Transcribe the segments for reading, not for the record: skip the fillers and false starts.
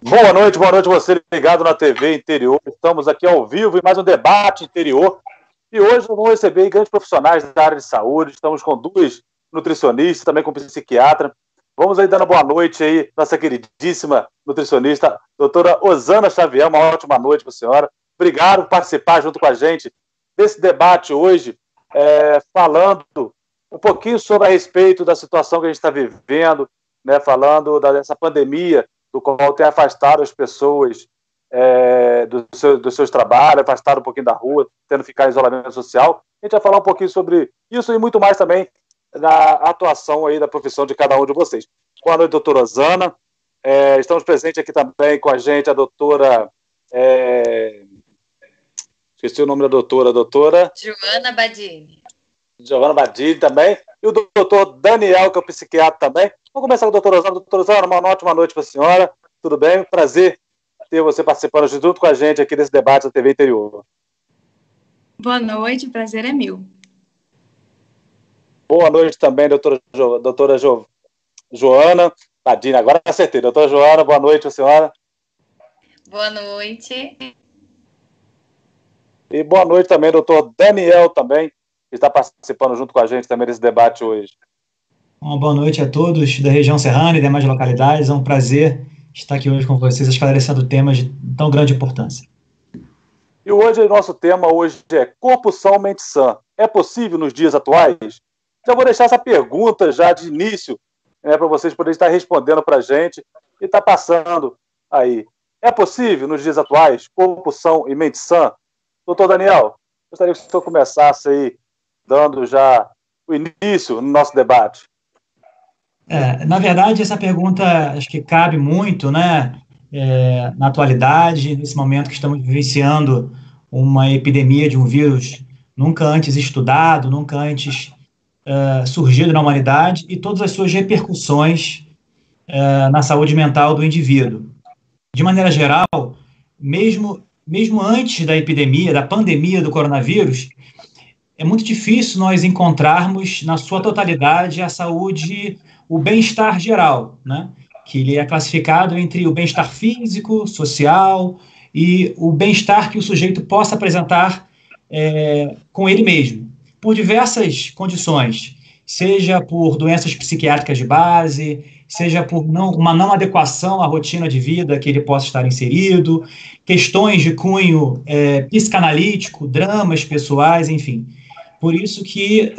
Boa noite você ligado na TV Interior. Estamos aqui ao vivo em mais um debate interior. E hoje vamos receber grandes profissionais da área de saúde. Estamos com duas nutricionistas, também com psiquiatra. Vamos aí dando boa noite aí, nossa queridíssima nutricionista, doutora Osana Xavier. Uma ótima noite para a senhora. Obrigado por participar junto com a gente desse debate hoje, falando um pouquinho sobre a respeito da situação que a gente está vivendo, né, falando dessa pandemia, do qual tem afastado as pessoas dos seus trabalhos, afastado um pouquinho da rua, tendo que ficar em isolamento social. A gente vai falar um pouquinho sobre isso e muito mais também da atuação aí da profissão de cada um de vocês. Boa noite, doutora Osana. Estamos presentes aqui também com a gente a doutora... esqueci o nome da doutora... Joana Badini. Giovana Badini também. E o doutor Daniel, que é o psiquiatra também. Vamos começar com a doutora Osana. Doutora Osana, uma ótima noite para a senhora. Tudo bem? Prazer ter você participando junto com a gente aqui desse debate da TV Interior. Boa noite, o prazer é meu. Boa noite também, doutora Joana Badini. Agora acertei. Doutora Joana, boa noite a senhora. Boa noite. E boa noite também, doutor Daniel também, que está participando junto com a gente também desse debate hoje. Uma boa noite a todos da região serrana e demais localidades. É um prazer estar aqui hoje com vocês, esclarecendo temas de tão grande importância. E hoje, o nosso tema hoje é corpo são, mente sã. É possível nos dias atuais? Já vou deixar essa pergunta já de início, para vocês poderem estar respondendo para a gente e estar passando aí. É possível nos dias atuais, corpo são e mente sã? Doutor Daniel, gostaria que o senhor começasse aí, dando já o início no nosso debate. Na verdade, essa pergunta acho que cabe muito, né, na atualidade, nesse momento que estamos vivenciando uma epidemia de um vírus nunca antes estudado, nunca antes surgido na humanidade, e todas as suas repercussões na saúde mental do indivíduo. De maneira geral, mesmo antes da epidemia, da pandemia do coronavírus, é muito difícil nós encontrarmos, na sua totalidade, a saúde, o bem-estar geral, né? Que ele é classificado entre o bem-estar físico, social e o bem-estar que o sujeito possa apresentar com ele mesmo, por diversas condições, seja por doenças psiquiátricas de base, seja por uma não adequação à rotina de vida que ele possa estar inserido, questões de cunho psicanalítico, dramas pessoais, enfim. Por isso que,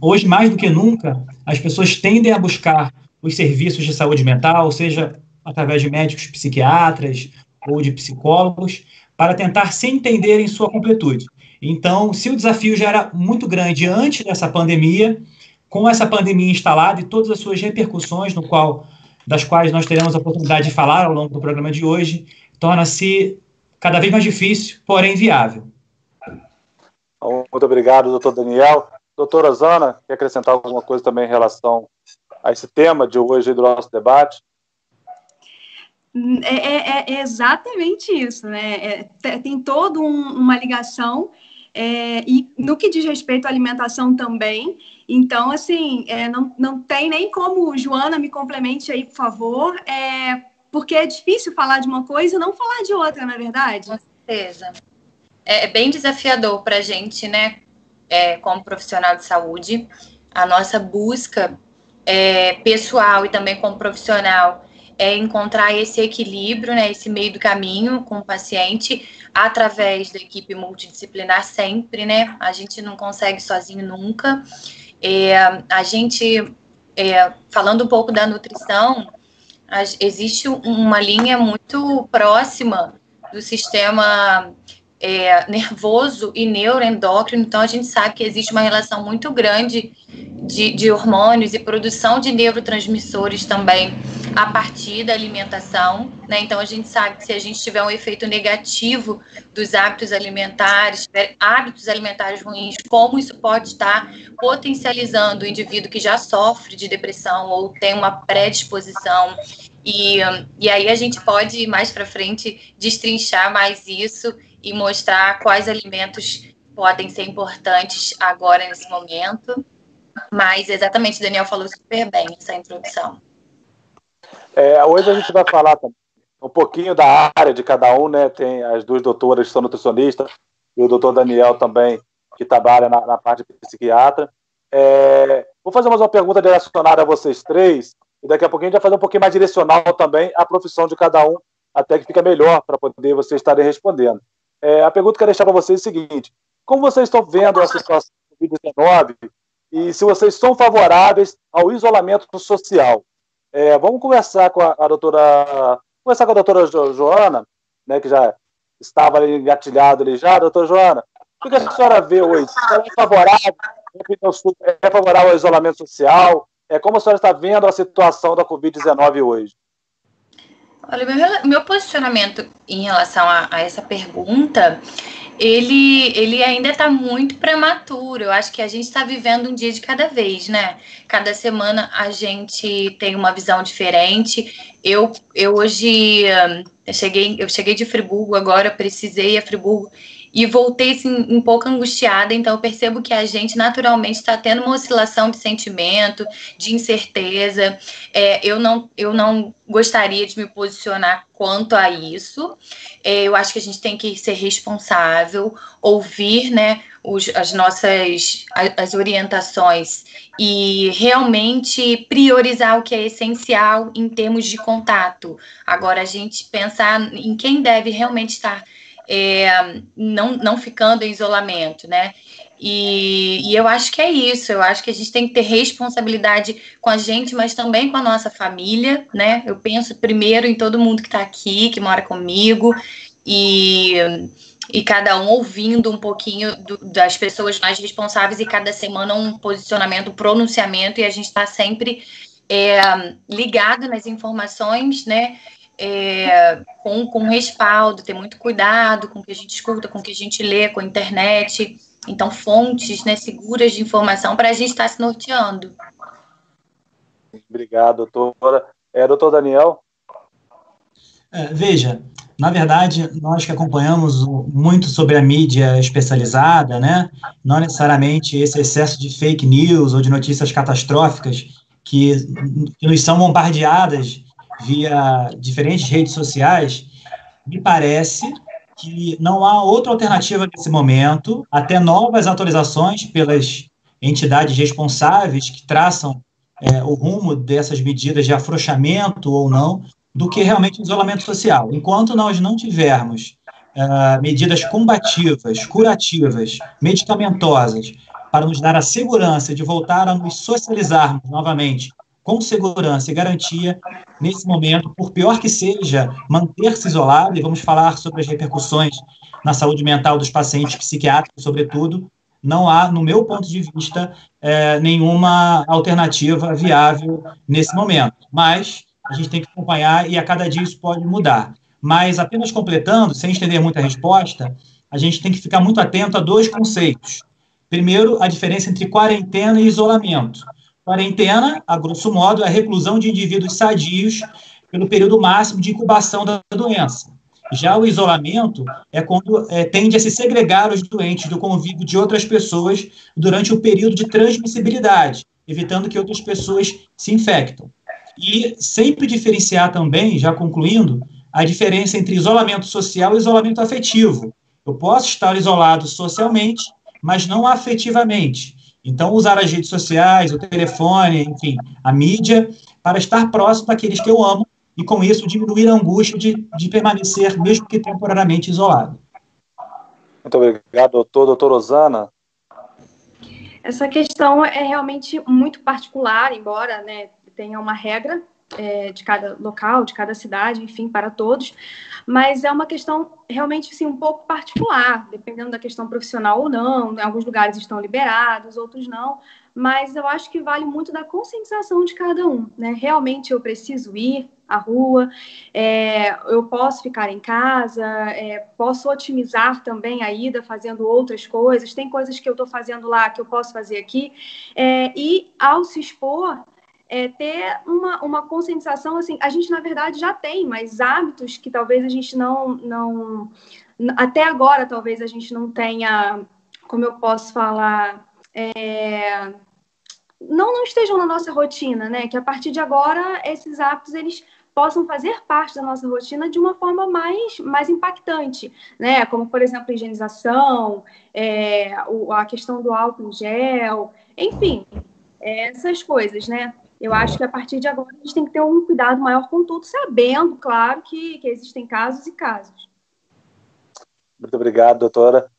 hoje, mais do que nunca, as pessoas tendem a buscar os serviços de saúde mental, seja através de médicos psiquiatras ou de psicólogos, para tentar se entender em sua completude. Então, se o desafio já era muito grande antes dessa pandemia, com essa pandemia instalada e todas as suas repercussões, das quais nós teremos a oportunidade de falar ao longo do programa de hoje, torna-se cada vez mais difícil, porém viável. Muito obrigado, doutor Daniel. Doutora Osana, quer acrescentar alguma coisa também em relação a esse tema de hoje do nosso debate? É exatamente isso, né? Tem toda uma ligação, e no que diz respeito à alimentação também. Então, assim, não tem nem como, Joana, me complemente aí, por favor, porque é difícil falar de uma coisa e não falar de outra, não é verdade? Com certeza. É bem desafiador para a gente, né, como profissional de saúde, a nossa busca pessoal e também como profissional é encontrar esse equilíbrio, né, esse meio do caminho com o paciente através da equipe multidisciplinar sempre, né, a gente não consegue sozinho nunca. A gente, falando um pouco da nutrição, existe uma linha muito próxima do sistema nervoso e neuroendócrino, então a gente sabe que existe uma relação muito grande de hormônios e produção de neurotransmissores também a partir da alimentação, né? Então a gente sabe que se a gente tiver um efeito negativo dos hábitos alimentares ruins, como isso pode estar potencializando o indivíduo que já sofre de depressão ou tem uma predisposição. E aí a gente pode, mais para frente, destrinchar mais isso e mostrar quais alimentos podem ser importantes agora, nesse momento. Mas, exatamente, o Daniel falou super bem essa introdução. Hoje a gente vai falar um pouquinho da área de cada um, né? Tem as duas doutoras que são nutricionistas e o doutor Daniel também, que trabalha na parte de psiquiatra. Vou fazer mais uma pergunta direcionada a vocês três, e daqui a pouquinho a gente vai fazer um pouquinho mais direcional também à profissão de cada um, até que fica melhor para poder vocês estarem respondendo. A pergunta que eu quero deixar para vocês é a seguinte: como vocês estão vendo a situação do Covid-19 e se vocês são favoráveis ao isolamento social? Vamos conversar com a doutora... Começar com a doutora Joana, né, que já estava ali engatilhada ali já. Doutora Joana, o que a senhora vê hoje? É favorável ao isolamento social? Como a senhora está vendo a situação da Covid-19 hoje? Olha, meu posicionamento em relação a essa pergunta, ele ainda está muito prematuro. Eu acho que a gente está vivendo um dia de cada vez, né? Cada semana a gente tem uma visão diferente. Eu hoje eu cheguei de Friburgo agora, precisei ir a Friburgo e voltei assim, um pouco angustiada, então eu percebo que a gente naturalmente está tendo uma oscilação de sentimento, de incerteza. Eu não gostaria de me posicionar quanto a isso. Eu acho que a gente tem que ser responsável, ouvir, né, as orientações e realmente priorizar o que é essencial em termos de contato. Agora, a gente pensar em quem deve realmente estar não ficando em isolamento, né? E eu acho que é isso. Eu acho que a gente tem que ter responsabilidade com a gente, mas também com a nossa família, né? Eu penso primeiro em todo mundo que está aqui, que mora comigo, e cada um ouvindo um pouquinho das pessoas mais responsáveis, e cada semana um posicionamento, um pronunciamento, e a gente está sempre ligado nas informações, né? Com respaldo, ter muito cuidado com o que a gente escuta, com o que a gente lê, com a internet. Então, fontes, né, seguras de informação para a gente estar se norteando. Obrigado, doutora. Doutor Daniel? Veja, na verdade, nós que acompanhamos muito sobre a mídia especializada, né, não necessariamente esse excesso de fake news ou de notícias catastróficas que nos são bombardeadas via diferentes redes sociais, me parece que não há outra alternativa nesse momento, até novas atualizações pelas entidades responsáveis que traçam o rumo dessas medidas de afrouxamento ou não, do que realmente o isolamento social. Enquanto nós não tivermos medidas combativas, curativas, medicamentosas, para nos dar a segurança de voltar a nos socializarmos novamente com segurança e garantia, nesse momento, por pior que seja, manter-se isolado, e vamos falar sobre as repercussões na saúde mental dos pacientes psiquiátricos, sobretudo, não há, no meu ponto de vista, nenhuma alternativa viável nesse momento. Mas a gente tem que acompanhar e a cada dia isso pode mudar. Mas apenas completando, sem estender muito a resposta, a gente tem que ficar muito atento a dois conceitos. Primeiro, a diferença entre quarentena e isolamento. Quarentena, a grosso modo, é a reclusão de indivíduos sadios pelo período máximo de incubação da doença. Já o isolamento é quando tende a se segregar os doentes do convívio de outras pessoas durante o período de transmissibilidade, evitando que outras pessoas se infectam. E sempre diferenciar também, já concluindo, a diferença entre isolamento social e isolamento afetivo. Eu posso estar isolado socialmente, mas não afetivamente. Então, usar as redes sociais, o telefone, enfim, a mídia, para estar próximo daqueles que eu amo e, com isso, diminuir a angústia de permanecer, mesmo que temporariamente, isolado. Muito obrigado, doutor Rosana. Essa questão é realmente muito particular, embora, né, tenha uma regra de cada local, de cada cidade, enfim, para todos, mas é uma questão realmente assim, um pouco particular, dependendo da questão profissional ou não. Em alguns lugares estão liberados, outros não, mas eu acho que vale muito da conscientização de cada um, né? Realmente eu preciso ir à rua, eu posso ficar em casa, posso otimizar também a ida fazendo outras coisas, tem coisas que eu estou fazendo lá que eu posso fazer aqui, e ao se expor, ter uma conscientização, assim, a gente, na verdade, já tem, mas hábitos que talvez a gente não até agora, talvez a gente não tenha, como eu posso falar, não estejam na nossa rotina, né? Que a partir de agora, esses hábitos, eles possam fazer parte da nossa rotina de uma forma mais impactante, né? Como, por exemplo, a higienização, a questão do álcool em gel, enfim, essas coisas, né? Eu acho que a partir de agora a gente tem que ter um cuidado maior com tudo, sabendo, claro, que existem casos e casos. Muito obrigado, doutora.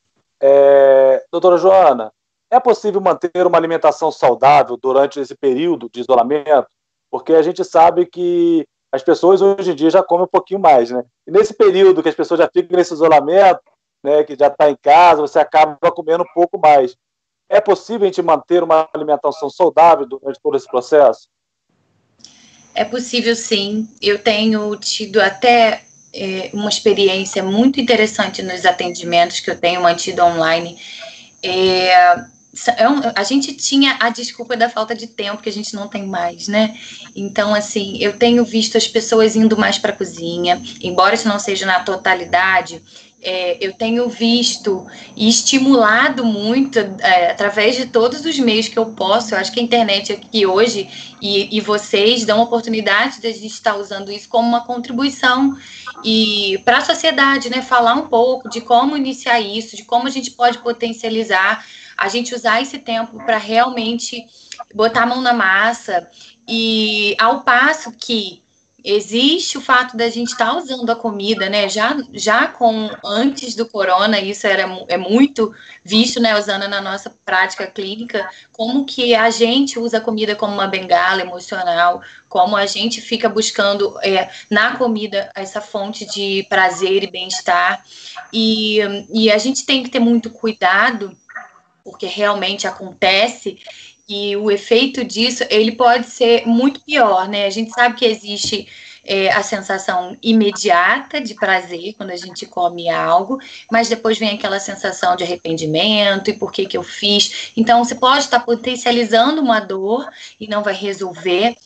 Doutora Joana, é possível manter uma alimentação saudável durante esse período de isolamento? Porque a gente sabe que as pessoas hoje em dia já comem um pouquinho mais, né? E nesse período que as pessoas já ficam nesse isolamento, né, que já está em casa, você acaba comendo um pouco mais. É possível a gente manter uma alimentação saudável durante todo esse processo? É possível, sim. Eu tenho tido até uma experiência muito interessante nos atendimentos que eu tenho mantido online. A gente tinha a desculpa da falta de tempo, que a gente não tem mais, né? Então, assim, eu tenho visto as pessoas indo mais para a cozinha, embora isso não seja na totalidade. Eu tenho visto e estimulado muito, através de todos os meios que eu posso. Eu acho que a internet aqui hoje e vocês dão a oportunidade de a gente estar usando isso como uma contribuição e para a sociedade, né? Falar um pouco de como iniciar isso, de como a gente pode potencializar, a gente usar esse tempo para realmente botar a mão na massa. E ao passo que existe o fato da gente estar usando a comida, né? Já antes do corona, isso é muito visto, né? Usando na nossa prática clínica, como que a gente usa a comida como uma bengala emocional, como a gente fica buscando na comida essa fonte de prazer e bem-estar. E a gente tem que ter muito cuidado, porque realmente acontece, e o efeito disso, ele pode ser muito pior, né? A gente sabe que existe a sensação imediata de prazer quando a gente come algo, mas depois vem aquela sensação de arrependimento, e por que eu fiz? Então, você pode estar potencializando uma dor e não vai resolver,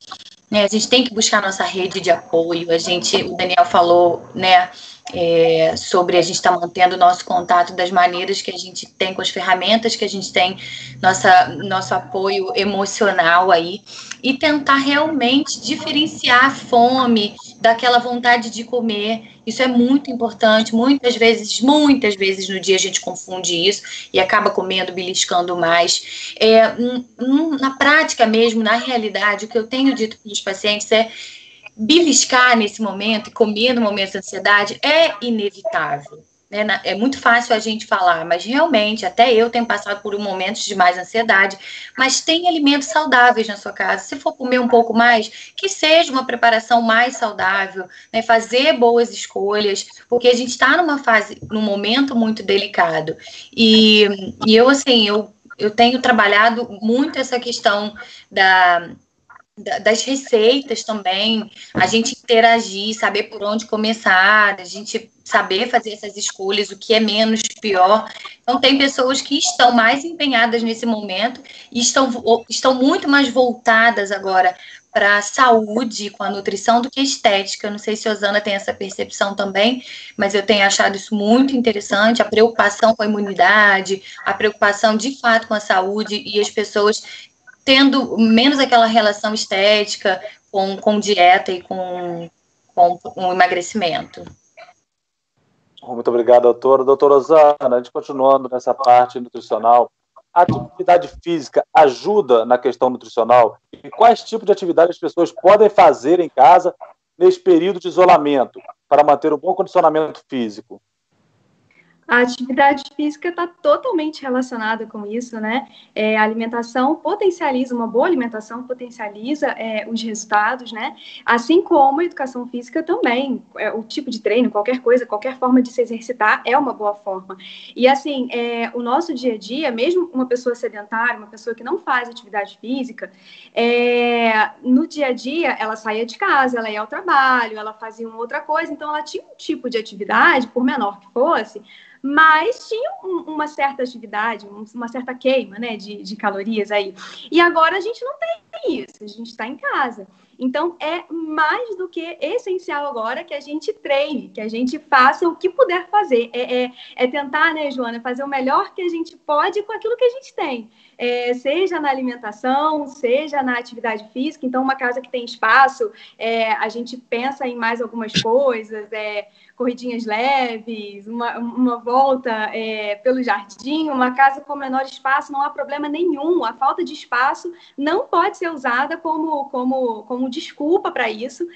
né? A gente tem que buscar nossa rede de apoio. O Daniel falou, né, sobre a gente estar mantendo o nosso contato das maneiras que a gente tem, com as ferramentas que a gente tem, nosso apoio emocional aí, e tentar realmente diferenciar a fome daquela vontade de comer. Isso é muito importante. Muitas vezes no dia a gente confunde isso e acaba comendo, beliscando mais. Na prática mesmo, na realidade, o que eu tenho dito para os pacientes é: beliscar nesse momento e comer no momento de ansiedade é inevitável, né? É muito fácil a gente falar, mas realmente, até eu tenho passado por momentos de mais ansiedade. Mas tem alimentos saudáveis na sua casa. Se for comer um pouco mais, que seja uma preparação mais saudável, né? Fazer boas escolhas, porque a gente está num momento muito delicado. E eu tenho trabalhado muito essa questão das receitas também, a gente interagir, saber por onde começar, a gente saber fazer essas escolhas, o que é menos pior. Então, tem pessoas que estão mais empenhadas nesse momento e estão muito mais voltadas agora para a saúde com a nutrição do que a estética. Eu não sei se a Osana tem essa percepção também, mas eu tenho achado isso muito interessante, a preocupação com a imunidade, a preocupação de fato com a saúde, e as pessoas tendo menos aquela relação estética com dieta e com emagrecimento. Muito obrigado, doutora. Doutora Osana, a gente continuando nessa parte nutricional, a atividade física ajuda na questão nutricional? E quais tipos de atividades as pessoas podem fazer em casa nesse período de isolamento para manter um bom condicionamento físico? A atividade física está totalmente relacionada com isso, né? A alimentação potencializa, uma boa alimentação potencializa os resultados, né? Assim como a educação física também, o tipo de treino, qualquer coisa, qualquer forma de se exercitar é uma boa forma. E assim, o nosso dia a dia, mesmo uma pessoa sedentária, uma pessoa que não faz atividade física, no dia a dia ela saía de casa, ela ia ao trabalho, ela fazia uma outra coisa, então ela tinha um tipo de atividade, por menor que fosse, mas tinha uma certa atividade, uma certa queima, né, de calorias aí. E agora a gente não tem isso, a gente está em casa. Então, é mais do que essencial agora que a gente treine, que a gente faça o que puder fazer. É tentar, né, Joana, fazer o melhor que a gente pode com aquilo que a gente tem. Seja na alimentação, seja na atividade física. Então, uma casa que tem espaço, a gente pensa em mais algumas coisas, corridinhas leves, uma volta pelo jardim, uma casa com menor espaço, não há problema nenhum. A falta de espaço não pode ser usada como desculpa para isso.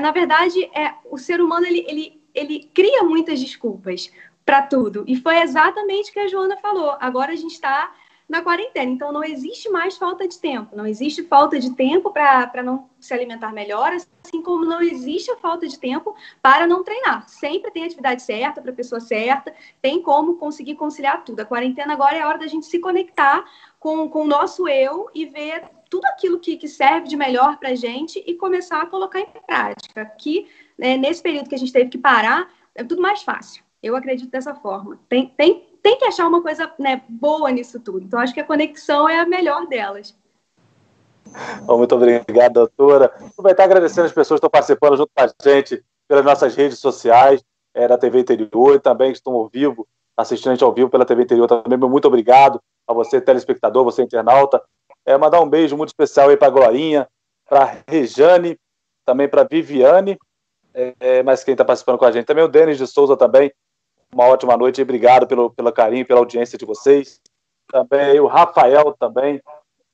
Na verdade, o ser humano ele cria muitas desculpas para tudo. E foi exatamente o que a Joana falou. Agora a gente está na quarentena, então não existe mais falta de tempo. Não existe falta de tempo para não se alimentar melhor, assim como não existe a falta de tempo para não treinar. Sempre tem atividade certa para a pessoa certa, tem como conseguir conciliar tudo. A quarentena agora é a hora da gente se conectar com o nosso eu e ver tudo aquilo que serve de melhor para a gente e começar a colocar em prática. Que nesse período que a gente teve que parar, é tudo mais fácil. Eu acredito dessa forma. Tem que achar uma coisa, né, boa nisso tudo. Então, acho que a conexão é a melhor delas. Muito obrigado, doutora. Aproveitar agradecendo as pessoas que estão participando junto com a gente pelas nossas redes sociais, da TV Interior, e também que estão ao vivo, assistindo a gente ao vivo pela TV Interior também. Muito obrigado a você, telespectador, você, internauta. Mandar um beijo muito especial aí para a Glorinha, para a Rejane, também para a Viviane, mas quem está participando com a gente também, o Denis de Souza também. Uma ótima noite e obrigado pelo carinho, pela audiência de vocês. Também o Rafael também,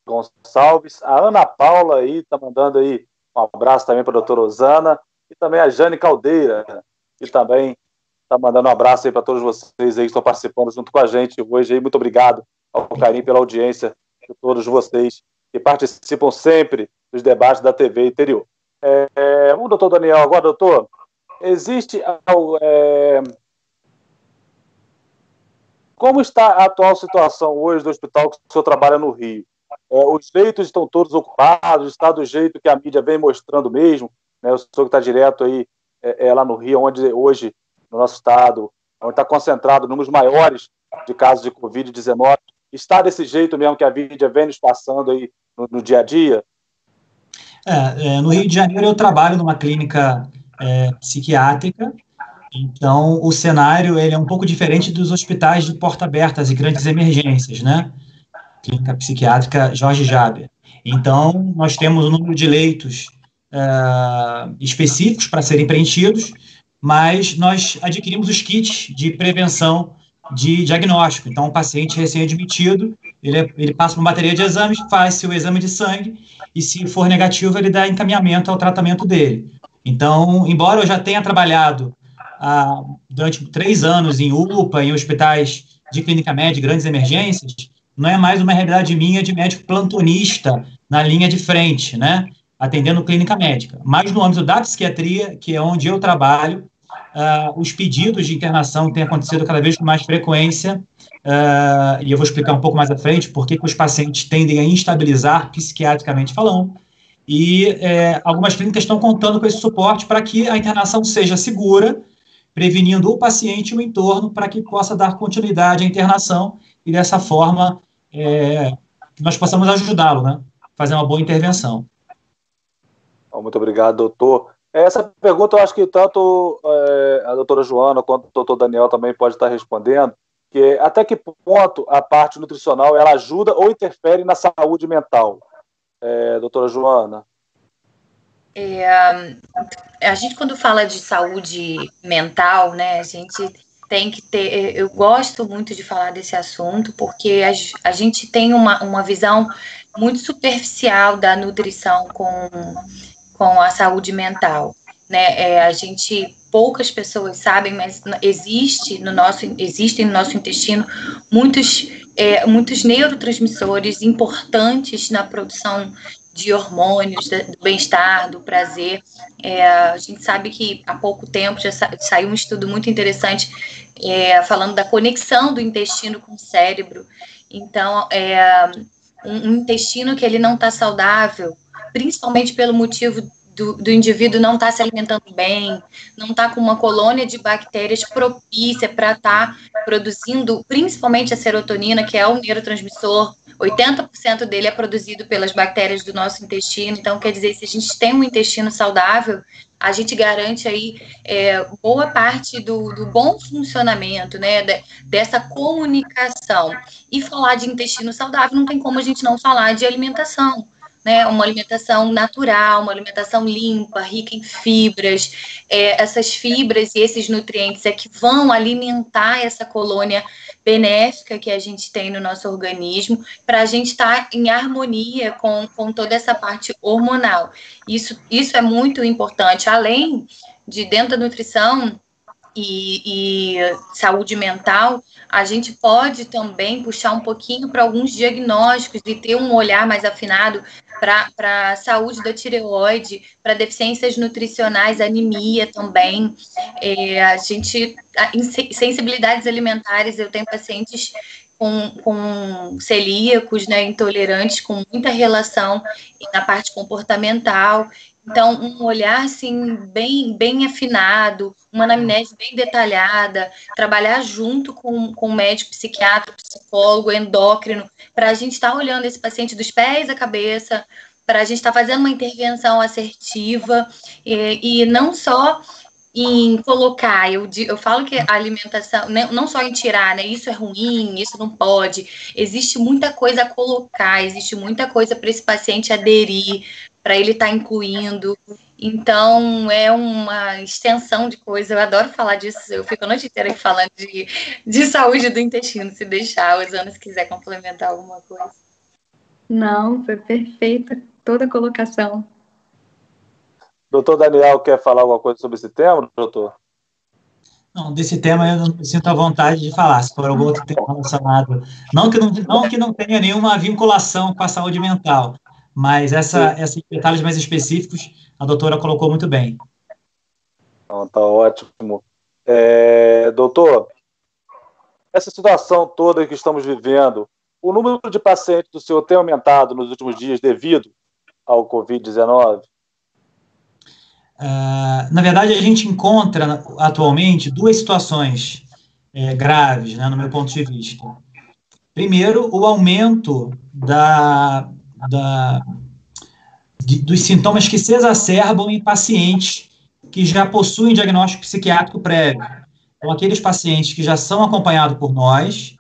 Gonçalves. A Ana Paula aí está mandando aí um abraço também para a doutora Osana. E também a Jane Caldeira, que também está mandando um abraço aí para todos vocês aí que estão participando junto com a gente hoje. Aí. Muito obrigado ao carinho, pela audiência de todos vocês que participam sempre dos debates da TV Interior. O doutor Daniel agora, doutor, existe... Como está a atual situação hoje do hospital que o senhor trabalha no Rio? Os leitos estão todos ocupados, está do jeito que a mídia vem mostrando mesmo, né? O senhor que está direto aí lá no Rio, onde hoje, no nosso estado, onde está concentrado números maiores de casos de Covid-19, está desse jeito mesmo que a mídia vem nos passando aí no dia a dia? No Rio de Janeiro eu trabalho numa clínica psiquiátrica. Então, o cenário ele é um pouco diferente dos hospitais de porta aberta, as grandes emergências, né? Clínica Psiquiátrica Jorge Jaber. Então, nós temos um número de leitos específicos para serem preenchidos, mas nós adquirimos os kits de prevenção de diagnóstico. Então, o paciente recém-admitido, ele passa por uma bateria de exames, faz-se o exame de sangue, e se for negativo, ele dá encaminhamento ao tratamento dele. Então, embora eu já tenha trabalhado durante 3 anos em UPA, em hospitais de clínica média, grandes emergências, não é mais uma realidade minha de médico plantonista na linha de frente, né, atendendo clínica médica. Mas no âmbito da psiquiatria, que é onde eu trabalho, os pedidos de internação têm acontecido cada vez com mais frequência, e eu vou explicar um pouco mais à frente por que os pacientes tendem a instabilizar psiquiatricamente falando, e algumas clínicas estão contando com esse suporte para que a internação seja segura, prevenindo o paciente e o entorno para que possa dar continuidade à internação e, dessa forma, nós possamos ajudá-lo, né? Fazer uma boa intervenção. Muito obrigado, doutor. Essa pergunta eu acho que tanto a doutora Joana quanto o doutor Daniel também pode estar respondendo, que até que ponto a parte nutricional ela ajuda ou interfere na saúde mental? Doutora Joana? A gente, quando fala de saúde mental, né, a gente tem que ter... Eu gosto muito de falar desse assunto, porque a gente tem uma visão muito superficial da nutrição com a saúde mental, né? Poucas pessoas sabem, mas existem no nosso intestino muitos neurotransmissores importantes na produção de hormônios, do bem-estar, do prazer. A gente sabe que há pouco tempo já saiu um estudo muito interessante falando da conexão do intestino com o cérebro. Então, um intestino que ele não está saudável, principalmente pelo motivo do indivíduo não estar se alimentando bem, não estar com uma colônia de bactérias propícia para estar produzindo, principalmente a serotonina, que é o neurotransmissor 80% dele é produzido pelas bactérias do nosso intestino. Então, quer dizer, se a gente tem um intestino saudável, a gente garante aí boa parte do bom funcionamento, né, dessa comunicação. E falar de intestino saudável, não tem como a gente não falar de alimentação, né, uma alimentação natural, uma alimentação limpa, rica em fibras. Essas fibras e esses nutrientes é que vão alimentar essa colônia benéfica que a gente tem no nosso organismo, para a gente estar em harmonia com toda essa parte hormonal. Isso é muito importante, além de dentro da nutrição e saúde mental, a gente pode também puxar um pouquinho para alguns diagnósticos e ter um olhar mais afinado para a saúde da tireoide, para deficiências nutricionais, anemia também. Sensibilidades alimentares, eu tenho pacientes com celíacos, né, intolerantes, com muita relação na parte comportamental. Então, um olhar, assim, bem afinado, uma anamnese bem detalhada, trabalhar junto com o médico, psiquiatra, psicólogo, endócrino, para a gente estar olhando esse paciente dos pés à cabeça, para a gente estar fazendo uma intervenção assertiva, e não só em colocar, eu falo que a alimentação, não só em tirar, né, isso é ruim, isso não pode, existe muita coisa a colocar, existe muita coisa para esse paciente aderir, para ele estar incluindo. Então, é uma extensão de coisa. Eu adoro falar disso. Eu fico a noite inteira aqui falando de saúde do intestino, se deixar. Os anos quiser complementar alguma coisa. Não, foi perfeita toda a colocação. Doutor Daniel, quer falar alguma coisa sobre esse tema, doutor? Não, desse tema eu não sinto a vontade de falar. Se for algum outro tema relacionado... Não que não tenha nenhuma vinculação com a saúde mental, mas esses detalhes mais específicos a doutora colocou muito bem. Então, tá ótimo. Doutor, essa situação toda que estamos vivendo, o número de pacientes do senhor tem aumentado nos últimos dias devido ao Covid-19? Na verdade, a gente encontra atualmente duas situações graves, né, no meu ponto de vista. Primeiro, o aumento dos sintomas que se exacerbam em pacientes que já possuem diagnóstico psiquiátrico prévio. Então, aqueles pacientes que já são acompanhados por nós,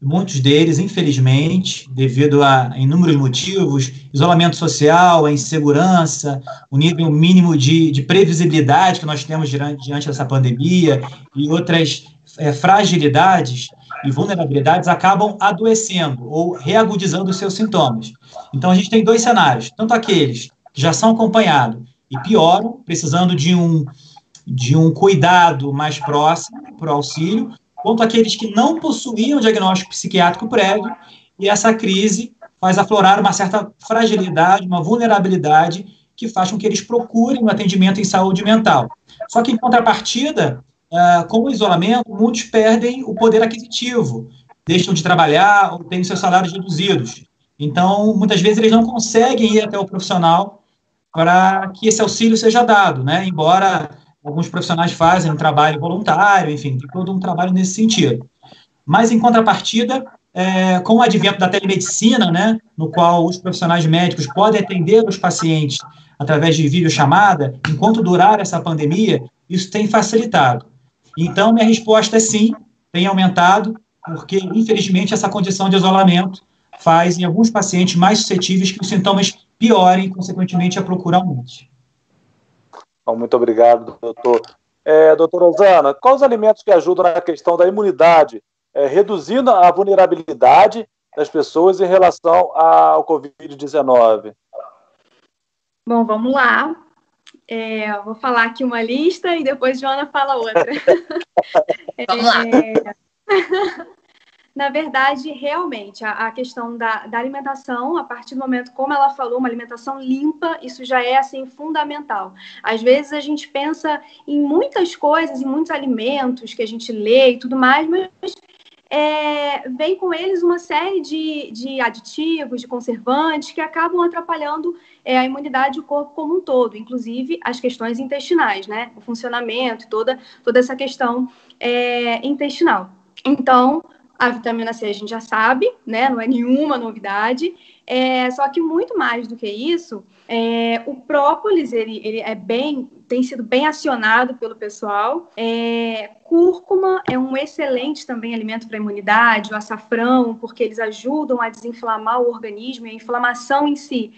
muitos deles, infelizmente, devido a inúmeros motivos, isolamento social, a insegurança, o nível mínimo de previsibilidade que nós temos diante dessa pandemia e outras fragilidades e vulnerabilidades acabam adoecendo ou reagudizando os seus sintomas. Então, a gente tem dois cenários, tanto aqueles que já são acompanhados e pioram, precisando de um cuidado mais próximo para o auxílio, quanto aqueles que não possuíam diagnóstico psiquiátrico prévio, e essa crise faz aflorar uma certa fragilidade, uma vulnerabilidade, que faz com que eles procurem um atendimento em saúde mental. Só que, em contrapartida, com o isolamento, muitos perdem o poder aquisitivo, deixam de trabalhar ou têm seus salários reduzidos. Então, muitas vezes, eles não conseguem ir até o profissional para que esse auxílio seja dado, né? Embora alguns profissionais fazem um trabalho voluntário, enfim, tem todo um trabalho nesse sentido. Mas, em contrapartida, com o advento da telemedicina, né, no qual os profissionais médicos podem atender os pacientes através de videochamada, enquanto durar essa pandemia, isso tem facilitado. Então, minha resposta é sim, tem aumentado, porque, infelizmente, essa condição de isolamento faz, em alguns pacientes, mais suscetíveis que os sintomas piorem, consequentemente, a procura aumente. Muito obrigado, doutor. Doutora Rosana, quais os alimentos que ajudam na questão da imunidade, reduzindo a vulnerabilidade das pessoas em relação ao Covid-19? Bom, vamos lá. Vou falar aqui uma lista e depois Joana fala outra. Vamos lá. Na verdade, realmente, a questão da alimentação, a partir do momento, como ela falou, uma alimentação limpa, isso já é, assim, fundamental. Às vezes, a gente pensa em muitas coisas, em muitos alimentos que a gente lê e tudo mais, mas vem com eles uma série de aditivos, de conservantes, que acabam atrapalhando a imunidade do corpo como um todo, inclusive as questões intestinais, né? O funcionamento, toda essa questão intestinal. Então, A vitamina C a gente já sabe, né? Não é nenhuma novidade. Só que muito mais do que isso, o própolis ele tem sido bem acionado pelo pessoal. Cúrcuma é um excelente também alimento para a imunidade, o açafrão, porque eles ajudam a desinflamar o organismo, e a inflamação em si,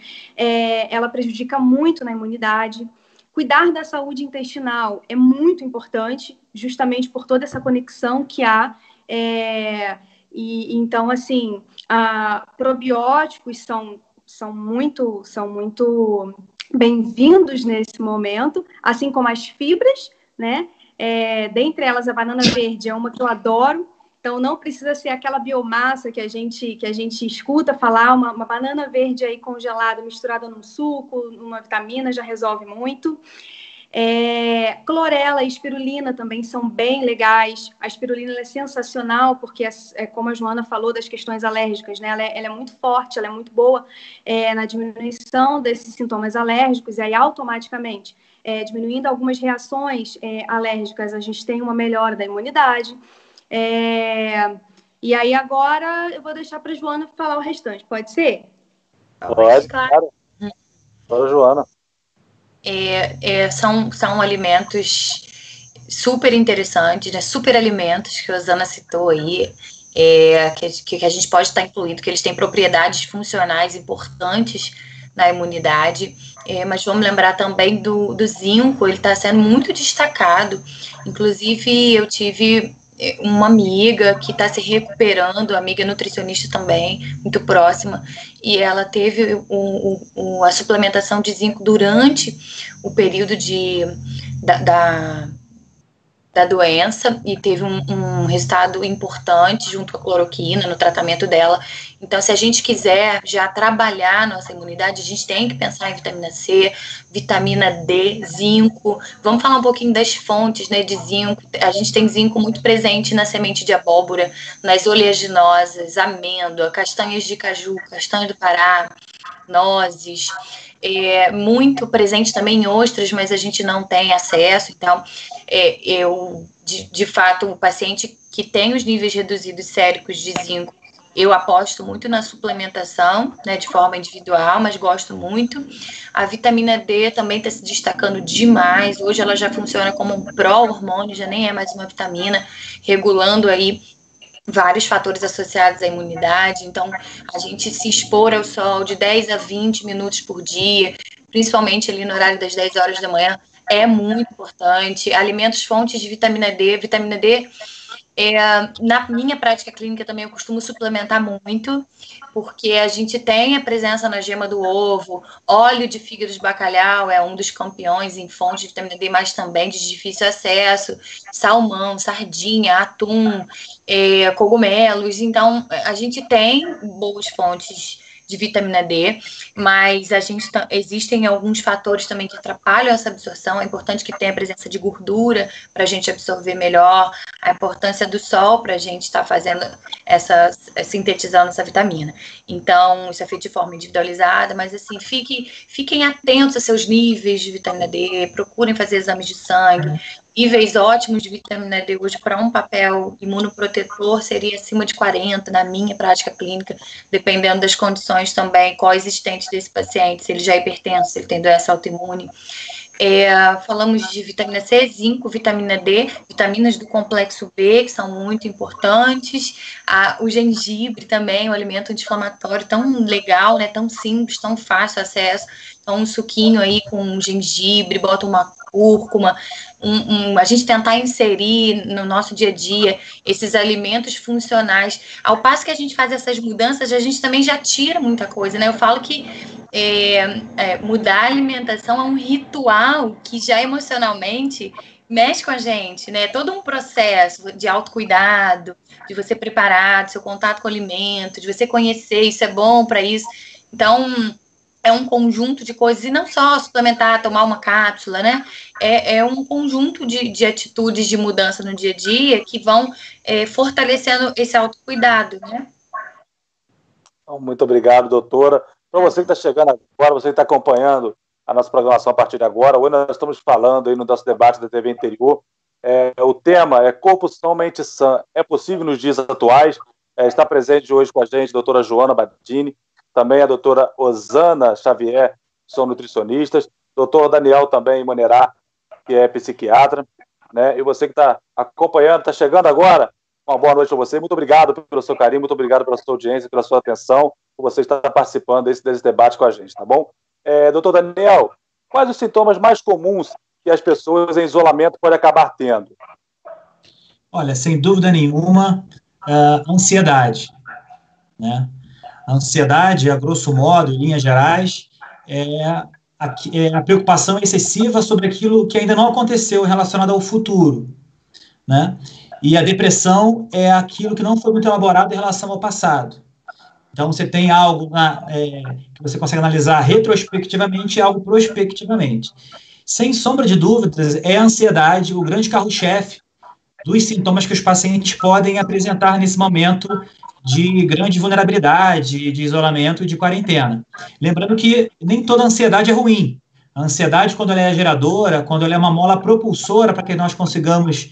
ela prejudica muito na imunidade. Cuidar da saúde intestinal é muito importante, justamente por toda essa conexão que há. Então, assim, probióticos são muito bem-vindos nesse momento, assim como as fibras, né? Dentre elas, a banana verde é uma que eu adoro. Então, não precisa ser aquela biomassa que a gente escuta falar, uma banana verde aí congelada, misturada num suco, numa vitamina, já resolve muito. Clorela e espirulina também são bem legais. A espirulina é sensacional, porque, como a Joana falou das questões alérgicas, né? Ela é muito forte, ela é muito boa na diminuição desses sintomas alérgicos, e aí automaticamente, diminuindo algumas reações alérgicas, a gente tem uma melhora da imunidade. E aí agora eu vou deixar para a Joana falar o restante, pode ser? Pode, claro. Para Joana. São alimentos super interessantes, né? Super alimentos que a Rosana citou aí, que a gente pode estar incluindo, que eles têm propriedades funcionais importantes na imunidade, mas vamos lembrar também do zinco, ele está sendo muito destacado. Inclusive, eu tive uma amiga que está se recuperando, amiga nutricionista também, muito próxima, e ela teve a suplementação de zinco durante o período da doença, e teve um resultado importante junto com a cloroquina no tratamento dela. Então, se a gente quiser já trabalhar a nossa imunidade, a gente tem que pensar em vitamina C, vitamina D, zinco. Vamos falar um pouquinho das fontes, né, de zinco. A gente tem zinco muito presente na semente de abóbora, nas oleaginosas, amêndoa, castanhas de caju, castanha do Pará, nozes. Muito presente também em ostras, mas a gente não tem acesso. Então, de fato, o paciente que tem os níveis reduzidos séricos de zinco, eu aposto muito na suplementação, né, de forma individual, mas gosto muito. A vitamina D também está se destacando demais. Hoje ela já funciona como um pró-hormônio, já nem é mais uma vitamina, regulando aí vários fatores associados à imunidade. Então, a gente se expor ao sol de 10 a 20 minutos por dia, principalmente ali no horário das 10 horas da manhã, é muito importante. Alimentos fontes de vitamina D. Vitamina D, na minha prática clínica também eu costumo suplementar muito, porque a gente tem a presença na gema do ovo, óleo de fígado de bacalhau é um dos campeões em fonte de vitamina D, mas também de difícil acesso, salmão, sardinha, atum, cogumelos. Então, a gente tem boas fontes de vitamina D, mas existem alguns fatores também que atrapalham essa absorção. É importante que tenha a presença de gordura para a gente absorver melhor, a importância do sol para a gente estar fazendo sintetizando essa vitamina. Então, isso é feito de forma individualizada, mas assim, fiquem atentos a seus níveis de vitamina D, procurem fazer exames de sangue. Níveis ótimos de vitamina D hoje para um papel imunoprotetor seria acima de 40 na minha prática clínica, dependendo das condições também coexistentes desse paciente, se ele já é hipertenso, se ele tem doença autoimune. Falamos de vitamina C, zinco, vitamina D, vitaminas do complexo B, que são muito importantes. O gengibre também, um alimento anti-inflamatório tão legal, né, tão simples, tão fácil acesso. Então, um suquinho aí com gengibre, bota uma cúrcuma, a gente tentar inserir no nosso dia a dia esses alimentos funcionais. Ao passo que a gente faz essas mudanças, a gente também já tira muita coisa, né? Eu falo que mudar a alimentação é um ritual que já emocionalmente mexe com a gente, né? Todo um processo de autocuidado, de você preparar, do seu contato com o alimento, de você conhecer, isso é bom para isso. Então, é um conjunto de coisas, e não só suplementar, tomar uma cápsula, né? É um conjunto de atitudes de mudança no dia a dia que vão fortalecendo esse autocuidado, né? Muito obrigado, doutora. Para você que está chegando agora, você que está acompanhando a nossa programação a partir de agora, hoje nós estamos falando aí no nosso debate da TV Interior. O tema é Corpo São, Mente Sã. É possível nos dias atuais? Está presente hoje com a gente a doutora Joana Badini, também a doutora Osana Xavier, que são nutricionistas, doutor Daniel também Monerá, que é psiquiatra, né? E você que está acompanhando, está chegando agora, uma boa noite a você. Muito obrigado pelo seu carinho, muito obrigado pela sua audiência, pela sua atenção, por você estar participando desse debate com a gente, tá bom? Doutor Daniel, quais os sintomas mais comuns que as pessoas em isolamento podem acabar tendo? Olha, sem dúvida nenhuma, ansiedade, né? A ansiedade, a grosso modo, em linhas gerais, é a preocupação excessiva sobre aquilo que ainda não aconteceu relacionado ao futuro, né? E a depressão é aquilo que não foi muito elaborado em relação ao passado. Então, você tem algo que você consegue analisar retrospectivamente e algo prospectivamente. Sem sombra de dúvidas, é a ansiedade o grande carro-chefe dos sintomas que os pacientes podem apresentar nesse momento de grande vulnerabilidade, de isolamento e de quarentena. Lembrando que nem toda ansiedade é ruim. A ansiedade, quando ela é geradora, quando ela é uma mola propulsora para que nós consigamos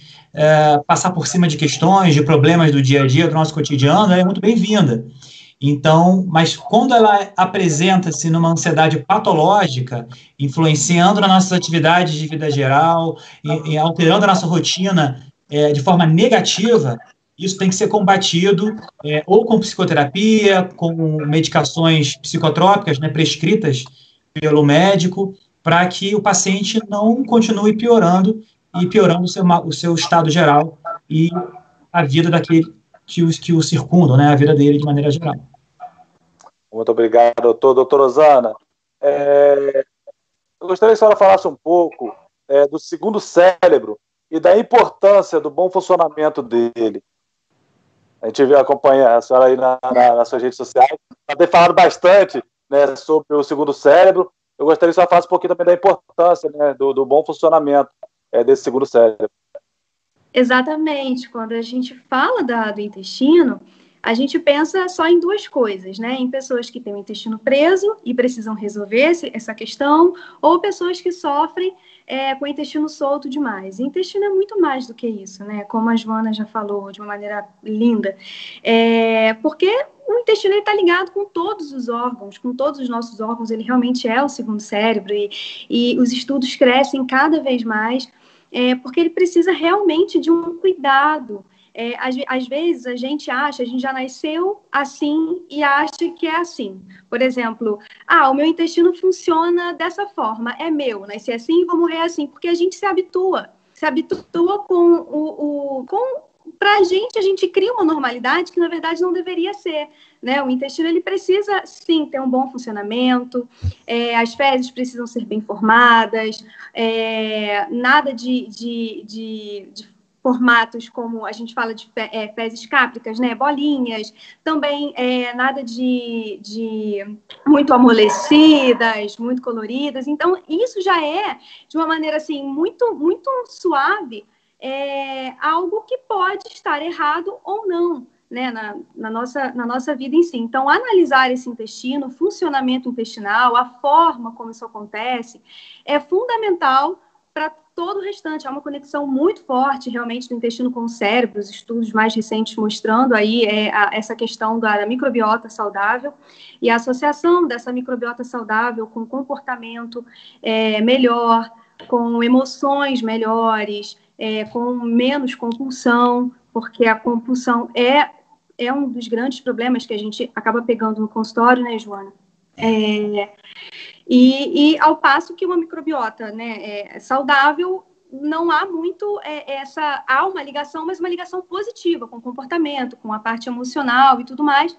passar por cima de questões, de problemas do dia a dia, do nosso cotidiano, ela é muito bem-vinda. Então, mas quando ela apresenta-se numa ansiedade patológica, influenciando nas nossas atividades de vida geral, e alterando a nossa rotina de forma negativa, isso tem que ser combatido ou com psicoterapia, com medicações psicotrópicas, né, prescritas pelo médico, para que o paciente não continue piorando o seu estado geral e a vida daquele que o circundam, né, a vida dele de maneira geral. Muito obrigado, doutor Osana. Eu gostaria que a senhora falasse um pouco do segundo cérebro e da importância do bom funcionamento dele. A gente acompanha a senhora aí nas suas redes sociais, ela tem falado bastante, né, sobre o segundo cérebro. Eu gostaria que a senhora falasse um pouquinho também da importância, né, do bom funcionamento desse segundo cérebro. Exatamente. Quando a gente fala do intestino, a gente pensa só em duas coisas, né? Em pessoas que têm o intestino preso e precisam resolver essa questão, ou pessoas que sofrem com o intestino solto demais. O intestino é muito mais do que isso, né? Como a Joana já falou de uma maneira linda. Porque o intestino está ligado com todos os órgãos, com todos os nossos órgãos, ele realmente é o segundo cérebro, e os estudos crescem cada vez mais, porque ele precisa realmente de um cuidado. Às vezes a gente já nasceu assim e acha que é assim. Por exemplo, o meu intestino funciona dessa forma, é meu, nasci assim e vou morrer assim, porque a gente se habitua para a gente cria uma normalidade que, na verdade, não deveria ser, né? O intestino, ele precisa, sim, ter um bom funcionamento, as fezes precisam ser bem formadas, nada de formatos como a gente fala de fezes cápricas, né? Bolinhas, também nada de muito amolecidas, muito coloridas. Então, isso já é, de uma maneira assim, muito, muito suave, algo que pode estar errado ou não, né, na nossa vida em si. Então, analisar esse intestino, o funcionamento intestinal, a forma como isso acontece, é fundamental para todo o restante. Há uma conexão muito forte, realmente, do intestino com o cérebro, os estudos mais recentes mostrando aí essa questão da microbiota saudável e a associação dessa microbiota saudável com comportamento melhor, com emoções melhores, com menos compulsão, porque a compulsão é um dos grandes problemas que a gente acaba pegando no consultório, né, Joana? E ao passo que uma microbiota, né, saudável, não há muito há uma ligação, mas uma ligação positiva com o comportamento, com a parte emocional e tudo mais,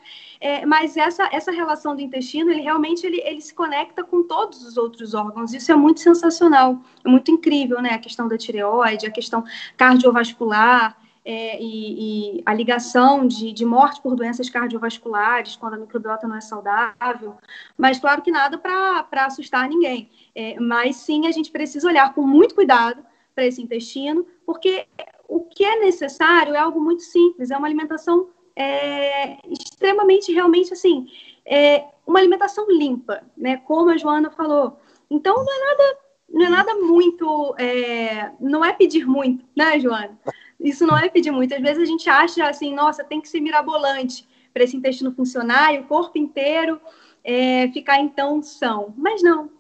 mas essa relação do intestino, ele realmente ele se conecta com todos os outros órgãos. Isso é muito sensacional, é muito incrível, né? A questão da tireoide, a questão cardiovascular, e a ligação de morte por doenças cardiovasculares quando a microbiota não é saudável, mas claro que nada para assustar ninguém, mas sim a gente precisa olhar com muito cuidado para esse intestino, porque o que é necessário é algo muito simples, é uma alimentação extremamente, realmente, assim, uma alimentação limpa, né, como a Joana falou. Então, não é nada muito, não é pedir muito, né, Joana? Isso não é pedir muito. Às vezes a gente acha assim, nossa, tem que ser mirabolante para esse intestino funcionar e o corpo inteiro ficar então são. Mas não,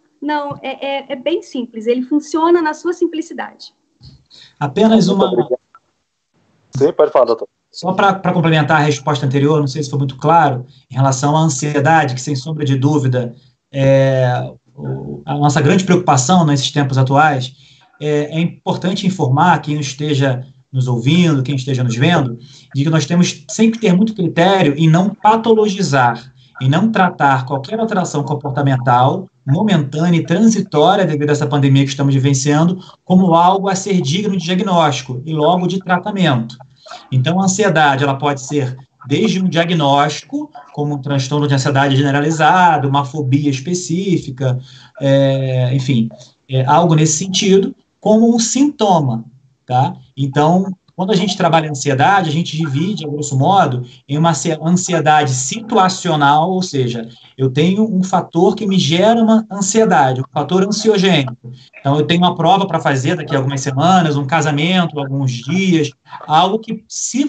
é bem simples. Ele funciona na sua simplicidade. Apenas uma... Sim, pode falar, doutor. Só para complementar a resposta anterior, não sei se foi muito claro, em relação à ansiedade, que sem sombra de dúvida a nossa grande preocupação nesses tempos atuais, é importante informar quem esteja nos ouvindo, quem esteja nos vendo, de que nós temos sempre que ter muito critério em não patologizar, em não tratar qualquer alteração comportamental, momentânea e transitória devido a essa pandemia que estamos vivenciando, como algo a ser digno de diagnóstico e logo de tratamento. Então, a ansiedade, ela pode ser desde um diagnóstico, como um transtorno de ansiedade generalizado, uma fobia específica, enfim, algo nesse sentido, como um sintoma, tá? Então, quando a gente trabalha a ansiedade, a gente divide, a grosso modo, em uma ansiedade situacional, ou seja, eu tenho um fator que me gera uma ansiedade, um fator ansiogênico. Então, eu tenho uma prova para fazer daqui a algumas semanas, um casamento, alguns dias, algo que, se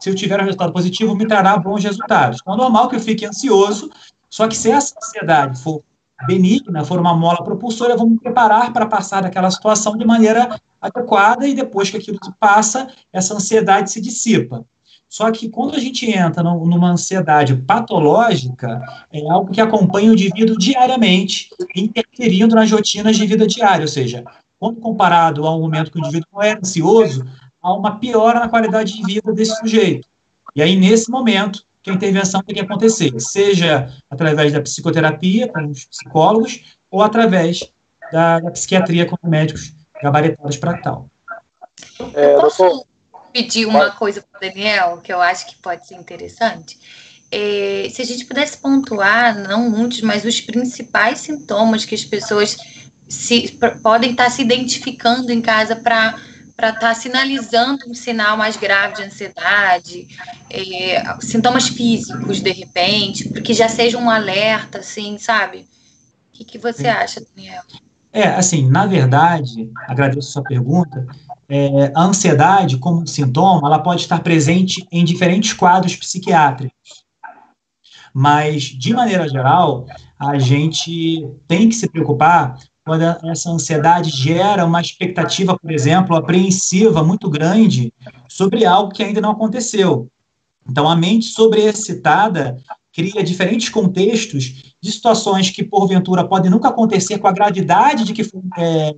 eu tiver um resultado positivo, me trará bons resultados. Então, é normal que eu fique ansioso, só que se essa ansiedade for benigna, for uma mola propulsora, eu vou me preparar para passar daquela situação de maneira adequada e depois que aquilo passa, essa ansiedade se dissipa. Só que quando a gente entra numa ansiedade patológica, é algo que acompanha o indivíduo diariamente, interferindo nas rotinas de vida diária, ou seja, quando comparado ao momento que o indivíduo não é ansioso, há uma piora na qualidade de vida desse sujeito. E aí, nesse momento, que a intervenção tem que acontecer, seja através da psicoterapia, com os psicólogos, ou através da psiquiatria com médicos gabaritados para tal. Eu posso pedir uma coisa para o Daniel, que eu acho que pode ser interessante? Se a gente pudesse pontuar, não muitos, mas os principais sintomas que as pessoas podem estar se identificando em casa para estar sinalizando um sinal mais grave de ansiedade, sintomas físicos, de repente, porque já seja um alerta, assim, sabe? O que você acha, Daniel? Assim, na verdade, agradeço a sua pergunta, a ansiedade, como sintoma, ela pode estar presente em diferentes quadros psiquiátricos, mas, de maneira geral, a gente tem que se preocupar quando essa ansiedade gera uma expectativa, por exemplo, apreensiva muito grande sobre algo que ainda não aconteceu. Então, a mente sobreexcitada cria diferentes contextos de situações que, porventura, podem nunca acontecer com a gravidade de que foi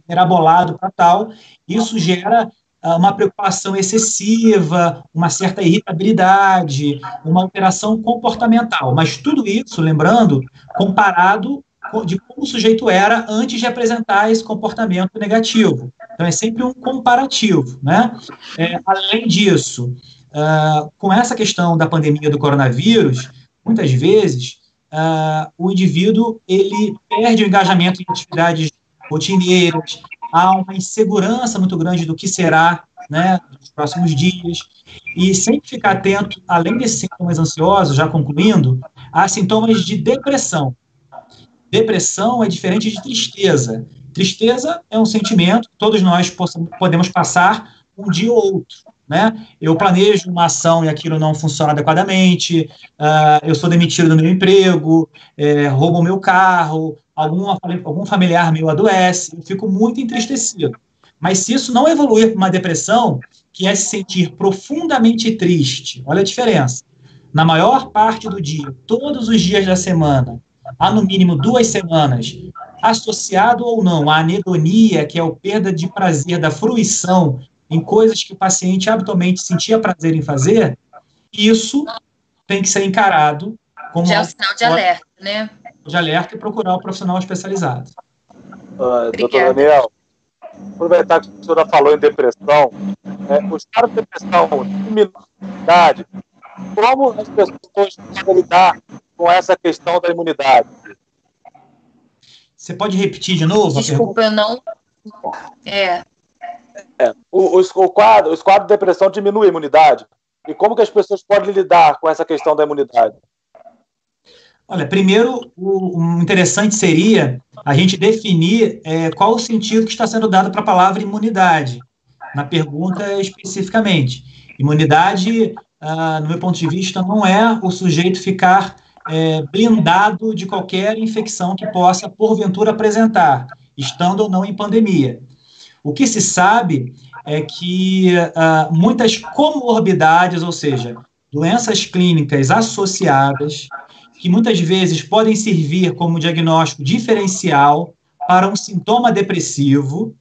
mirabolado para tal. Isso gera uma preocupação excessiva, uma certa irritabilidade, uma alteração comportamental. Mas tudo isso, lembrando, comparado de como o sujeito era antes de apresentar esse comportamento negativo. Então, é sempre um comparativo, né? Além disso, com essa questão da pandemia do coronavírus, muitas vezes, o indivíduo ele perde o engajamento em atividades rotineiras, há uma insegurança muito grande do que será, né, nos próximos dias, e sempre ficar atento, além desses sintomas ansiosos, já concluindo, há sintomas de depressão. Depressão é diferente de tristeza. Tristeza é um sentimento que todos nós podemos passar um dia ou outro, né? Eu planejo uma ação e aquilo não funciona adequadamente, eu sou demitido do meu emprego, roubam o meu carro, algum familiar meu adoece, eu fico muito entristecido. Mas se isso não evoluir para uma depressão, que é se sentir profundamente triste, olha a diferença. Na maior parte do dia, todos os dias da semana, há no mínimo 2 semanas, associado ou não à anedonia, que é a perda de prazer da fruição em coisas que o paciente habitualmente sentia prazer em fazer, isso tem que ser encarado como... Já é um sinal de alerta, né? De alerta e procurar um profissional especializado. Doutor Daniel, aproveitar que a senhora falou em depressão, os caras de depressão, imunidade, como as pessoas podem lidar com essa questão da imunidade? Você pode repetir de novo? Desculpa, eu não... Os quadros de depressão diminuem a imunidade. E como que as pessoas podem lidar com essa questão da imunidade? Olha, primeiro, o interessante seria a gente definir qual o sentido que está sendo dado para a palavra imunidade. na pergunta especificamente. Imunidade, no meu ponto de vista, não é o sujeito ficar blindado de qualquer infecção que possa, porventura, apresentar, estando ou não em pandemia. O que se sabe é que muitas comorbidades, ou seja, doenças clínicas associadas, que muitas vezes podem servir como diagnóstico diferencial para um sintoma depressivo,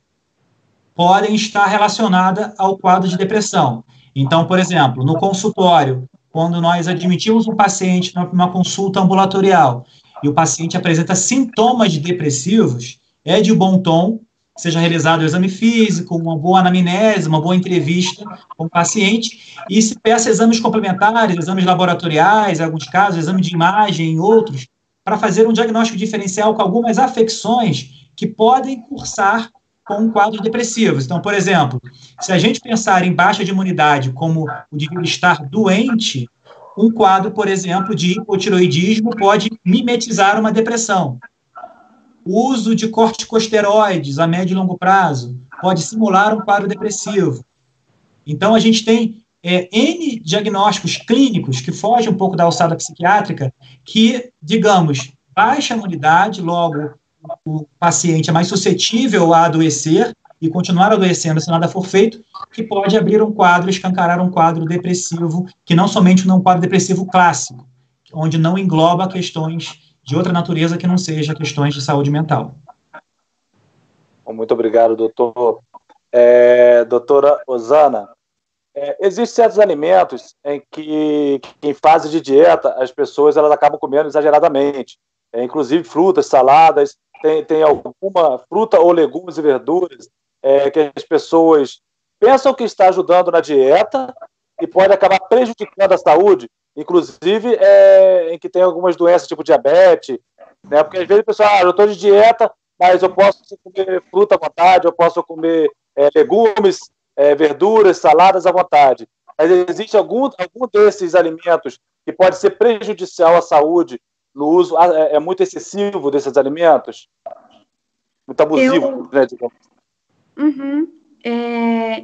podem estar relacionadas ao quadro de depressão. Então, por exemplo, no consultório, quando nós admitimos um paciente numa consulta ambulatorial e o paciente apresenta sintomas depressivos, é de bom tom que seja realizado o exame físico, uma boa anamnese, uma boa entrevista com o paciente e se peça exames complementares, exames laboratoriais, em alguns casos, exame de imagem, em outros, para fazer um diagnóstico diferencial com algumas afecções que podem cursar com quadros depressivos. Então, por exemplo, se a gente pensar em baixa de imunidade como o de estar doente, um quadro, por exemplo, de hipotiroidismo pode mimetizar uma depressão. O uso de corticosteroides a médio e longo prazo pode simular um quadro depressivo. Então, a gente tem N diagnósticos clínicos que fogem um pouco da alçada psiquiátrica que, digamos, baixa imunidade, logo o paciente é mais suscetível a adoecer e continuar adoecendo se nada for feito, que pode abrir um quadro, escancarar um quadro depressivo, que não somente não é um quadro depressivo clássico, onde não engloba questões de outra natureza que não seja questões de saúde mental. Muito obrigado, doutor. Doutora Osana, existem certos alimentos em que, em fase de dieta, as pessoas elas acabam comendo exageradamente, inclusive frutas, saladas, tem alguma fruta ou legumes e verduras que as pessoas pensam que está ajudando na dieta e pode acabar prejudicando a saúde, inclusive em que tem algumas doenças tipo diabetes, né? Porque às vezes o pessoal, eu estou de dieta, mas eu posso comer fruta à vontade, eu posso comer legumes, verduras, saladas à vontade. Mas existe algum desses alimentos que pode ser prejudicial à saúde no uso muito excessivo desses alimentos? Muito abusivo, né, digamos.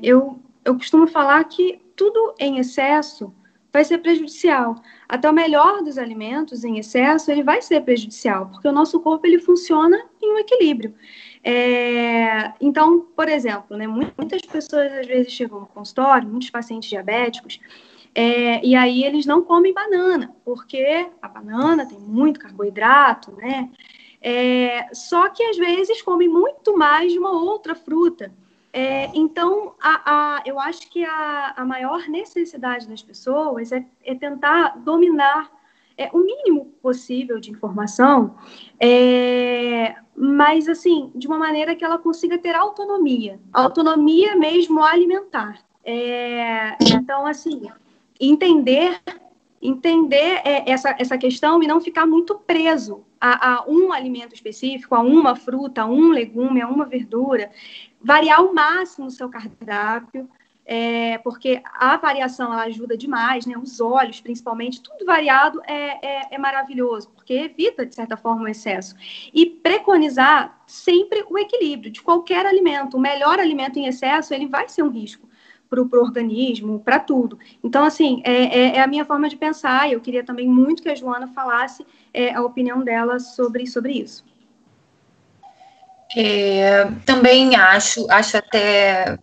Eu costumo falar que tudo em excesso vai ser prejudicial. Até o melhor dos alimentos em excesso, ele vai ser prejudicial, porque o nosso corpo ele funciona em um equilíbrio. Então, por exemplo, né, muitas pessoas às vezes chegam no consultório, muitos pacientes diabéticos, e aí eles não comem banana, porque a banana tem muito carboidrato, né? Só que às vezes comem muito mais de uma outra fruta. Então, eu acho que a maior necessidade das pessoas é tentar dominar o mínimo possível de informação, mas, assim, de uma maneira que ela consiga ter autonomia mesmo alimentar. Então, assim, entender essa questão e não ficar muito preso a um alimento específico, a uma fruta, a um legume, a uma verdura, variar ao máximo o seu cardápio, porque a variação ela ajuda demais, né? Os óleos, principalmente, tudo variado é maravilhoso, porque evita, de certa forma, o excesso. E preconizar sempre o equilíbrio de qualquer alimento. O melhor alimento em excesso, ele vai ser um risco para o organismo, para tudo. Então, assim, é a minha forma de pensar. Eu queria também muito que a Joana falasse a opinião dela sobre isso. Também acho até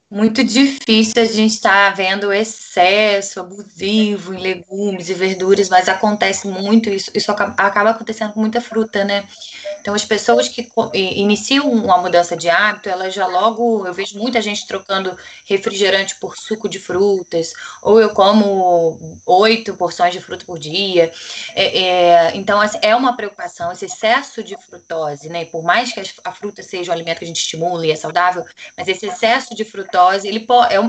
muito difícil a gente estar vendo excesso abusivo em legumes e verduras, mas acontece muito isso acaba acontecendo com muita fruta, né? Então, as pessoas que iniciam uma mudança de hábito, elas já logo, eu vejo muita gente trocando refrigerante por suco de frutas, ou eu como 8 porções de fruta por dia. Então, assim, é uma preocupação, esse excesso de frutose, né? Por mais que a fruta seja um alimento que a gente estimula e é saudável, mas esse excesso de frutose, ele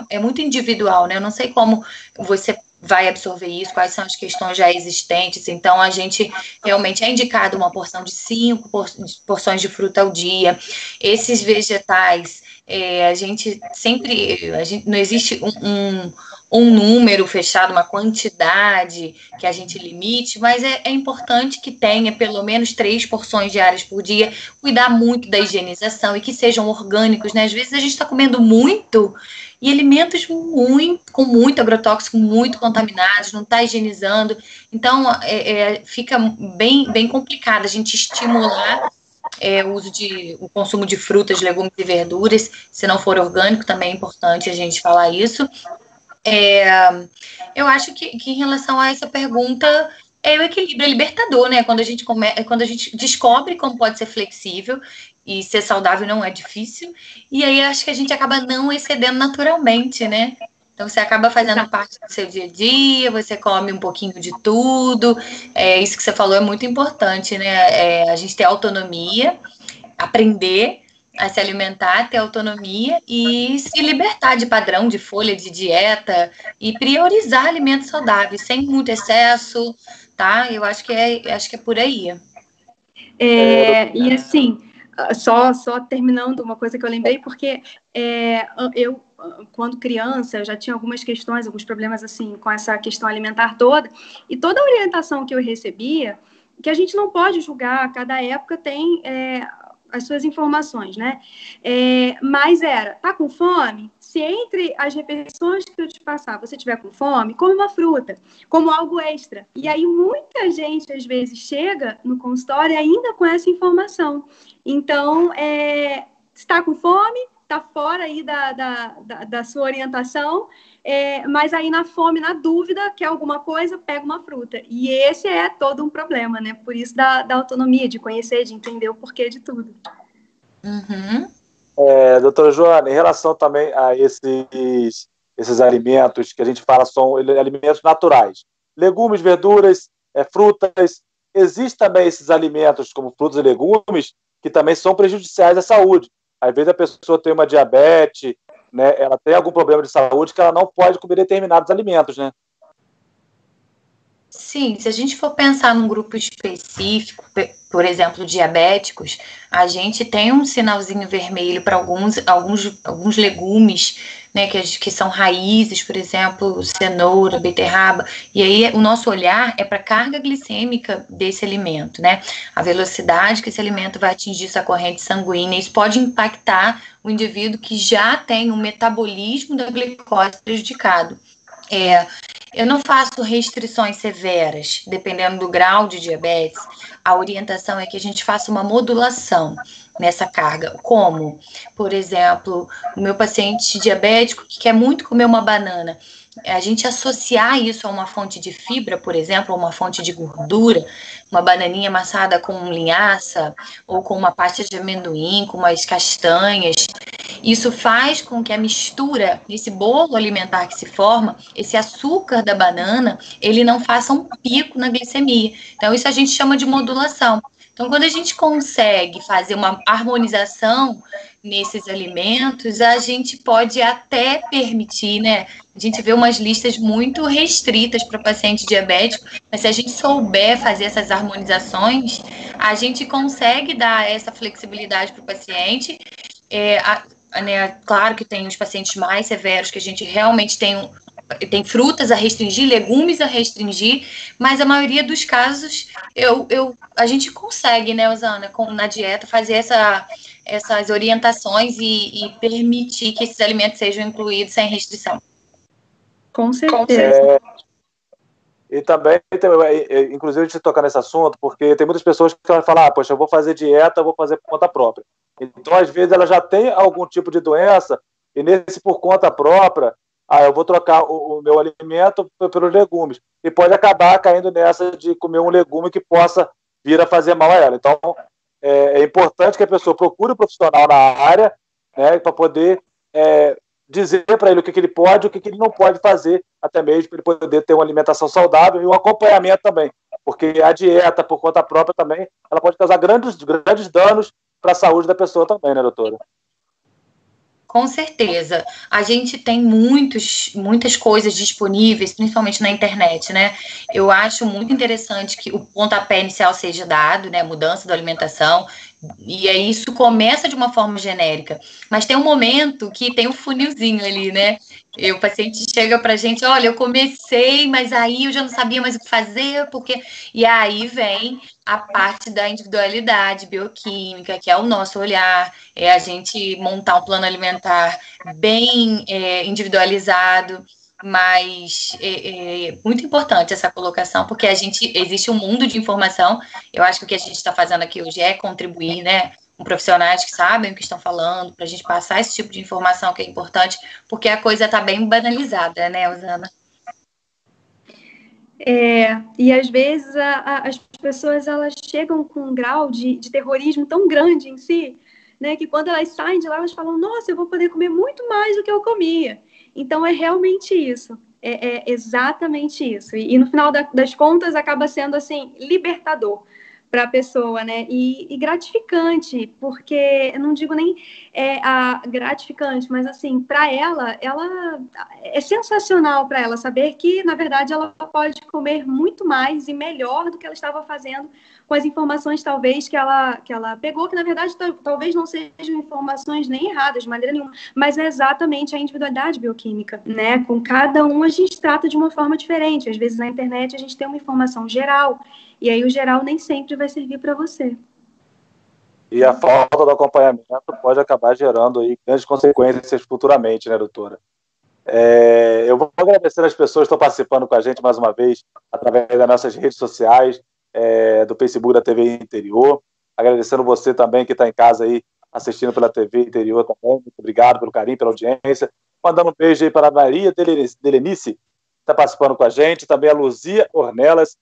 é muito individual, né? Eu não sei como você vai absorver isso, quais são as questões já existentes. Então, a gente realmente é indicado uma porção de 5 porções de fruta ao dia. Esses vegetais, não existe um número fechado, uma quantidade que a gente limite, mas é importante que tenha pelo menos 3 porções diárias por dia, cuidar muito da higienização e que sejam orgânicos, né? Às vezes a gente está comendo muito e alimentos com muito agrotóxico, muito contaminados, não está higienizando, então fica bem complicado a gente estimular o consumo de frutas, legumes e verduras, se não for orgânico, também é importante a gente falar isso. Eu acho que em relação a essa pergunta, o equilíbrio é libertador, né? Quando a gente descobre como pode ser flexível e ser saudável não é difícil, e aí acho que a gente acaba não excedendo naturalmente, né? Então você acaba fazendo parte do seu dia a dia, você come um pouquinho de tudo, isso que você falou é muito importante, né? A gente ter autonomia, aprender a se alimentar, ter autonomia e se libertar de padrão, de folha, de dieta e priorizar alimentos saudáveis, sem muito excesso, tá? Eu acho que é por aí. E assim, só terminando uma coisa que eu lembrei, porque eu, quando criança, eu já tinha algumas questões, alguns problemas assim, com essa questão alimentar toda, e toda a orientação que eu recebia, que a gente não pode julgar, cada época tem as suas informações, né? Mas tá com fome? Se entre as refeições que eu te passar, você tiver com fome, come uma fruta, como algo extra. E aí muita gente, às vezes, chega no consultório ainda com essa informação. Então, se está com fome, está fora aí da sua orientação, mas aí na fome, na dúvida, quer alguma coisa, pega uma fruta. E esse é todo um problema, né? Por isso da autonomia, de conhecer, de entender o porquê de tudo. Uhum. Doutora Joana, em relação também a esses alimentos que a gente fala são alimentos naturais, legumes, verduras, frutas, existem também esses alimentos como frutas e legumes que também são prejudiciais à saúde. Às vezes a pessoa tem uma diabetes, né, ela tem algum problema de saúde que ela não pode comer determinados alimentos, né? Sim, se a gente for pensar num grupo específico, por exemplo, diabéticos, a gente tem um sinalzinho vermelho para alguns legumes, né, que são raízes, por exemplo, cenoura, beterraba, e aí o nosso olhar é para a carga glicêmica desse alimento, né, a velocidade que esse alimento vai atingir sua corrente sanguínea, isso pode impactar o indivíduo que já tem um metabolismo da glicose prejudicado. Eu não faço restrições severas, dependendo do grau de diabetes. A orientação é que a gente faça uma modulação nessa carga. Como? Por exemplo, o meu paciente diabético que quer muito comer uma banana, a gente associar isso a uma fonte de fibra, por exemplo, ou uma fonte de gordura, uma bananinha amassada com linhaça, ou com uma pasta de amendoim, com umas castanhas. Isso faz com que a mistura, esse bolo alimentar que se forma, esse açúcar da banana, ele não faça um pico na glicemia. Então, isso a gente chama de modulação. Então, quando a gente consegue fazer uma harmonização nesses alimentos, a gente pode até permitir, né? A gente vê umas listas muito restritas para paciente diabético, mas se a gente souber fazer essas harmonizações, a gente consegue dar essa flexibilidade para o paciente. Claro que tem os pacientes mais severos que a gente realmente tem frutas a restringir, legumes a restringir, mas a maioria dos casos a gente consegue, né, Osana, na dieta, fazer essas orientações e permitir que esses alimentos sejam incluídos sem restrição. Com certeza. E também, inclusive, a gente tocar nesse assunto, porque tem muitas pessoas que vão falar, poxa, eu vou fazer dieta, eu vou fazer por conta própria. Então, às vezes, ela já tem algum tipo de doença, e nesse por conta própria, eu vou trocar o meu alimento pelos legumes. E pode acabar caindo nessa de comer um legume que possa vir a fazer mal a ela. Então, é importante que a pessoa procure um profissional na área, né, para poder dizer para ele o que ele pode e o que ele não pode fazer, até mesmo para ele poder ter uma alimentação saudável e um acompanhamento também. Porque a dieta, por conta própria também, ela pode causar grandes danos para a saúde da pessoa também, né, doutora? Com certeza. A gente tem muitas coisas disponíveis, principalmente na internet, né? Eu acho muito interessante que o pontapé inicial seja dado, né? Mudança da alimentação. E aí isso começa de uma forma genérica, mas tem um momento que tem um funilzinho ali, né? E o paciente chega pra gente, olha, eu comecei, mas aí eu já não sabia mais o que fazer, porque... E aí vem a parte da individualidade bioquímica, que é o nosso olhar, é a gente montar um plano alimentar bem individualizado, mas é muito importante essa colocação, porque existe um mundo de informação. Eu acho que o que a gente está fazendo aqui hoje é contribuir, né, com profissionais que sabem o que estão falando, para a gente passar esse tipo de informação que é importante, porque a coisa está bem banalizada, né, Osana? E às vezes as pessoas elas chegam com um grau de terrorismo tão grande em si, né, que quando elas saem de lá, elas falam, nossa, eu vou poder comer muito mais do que eu comia. Então, é realmente isso. É exatamente isso. E no final das contas, acaba sendo, assim, libertador para a pessoa, né? E gratificante, porque eu não digo nem gratificante, mas, assim, para ela é sensacional para ela saber que, na verdade, ela pode comer muito mais e melhor do que ela estava fazendo com as informações, talvez, que ela pegou, que, na verdade, talvez não sejam informações nem erradas, de maneira nenhuma, mas é exatamente a individualidade bioquímica, né? Com cada um a gente trata de uma forma diferente. Às vezes, na internet, a gente tem uma informação geral, e aí o geral nem sempre vai servir para você. E a falta do acompanhamento pode acabar gerando aí grandes consequências futuramente, né, doutora? Eu vou agradecer as pessoas que estão participando com a gente mais uma vez, através das nossas redes sociais, do Facebook da TV Interior. Agradecendo você também que está em casa aí assistindo pela TV Interior também. Muito obrigado pelo carinho, pela audiência. Mandando um beijo aí para a Maria Delenice, que está participando com a gente. Também a Luzia Ornelas,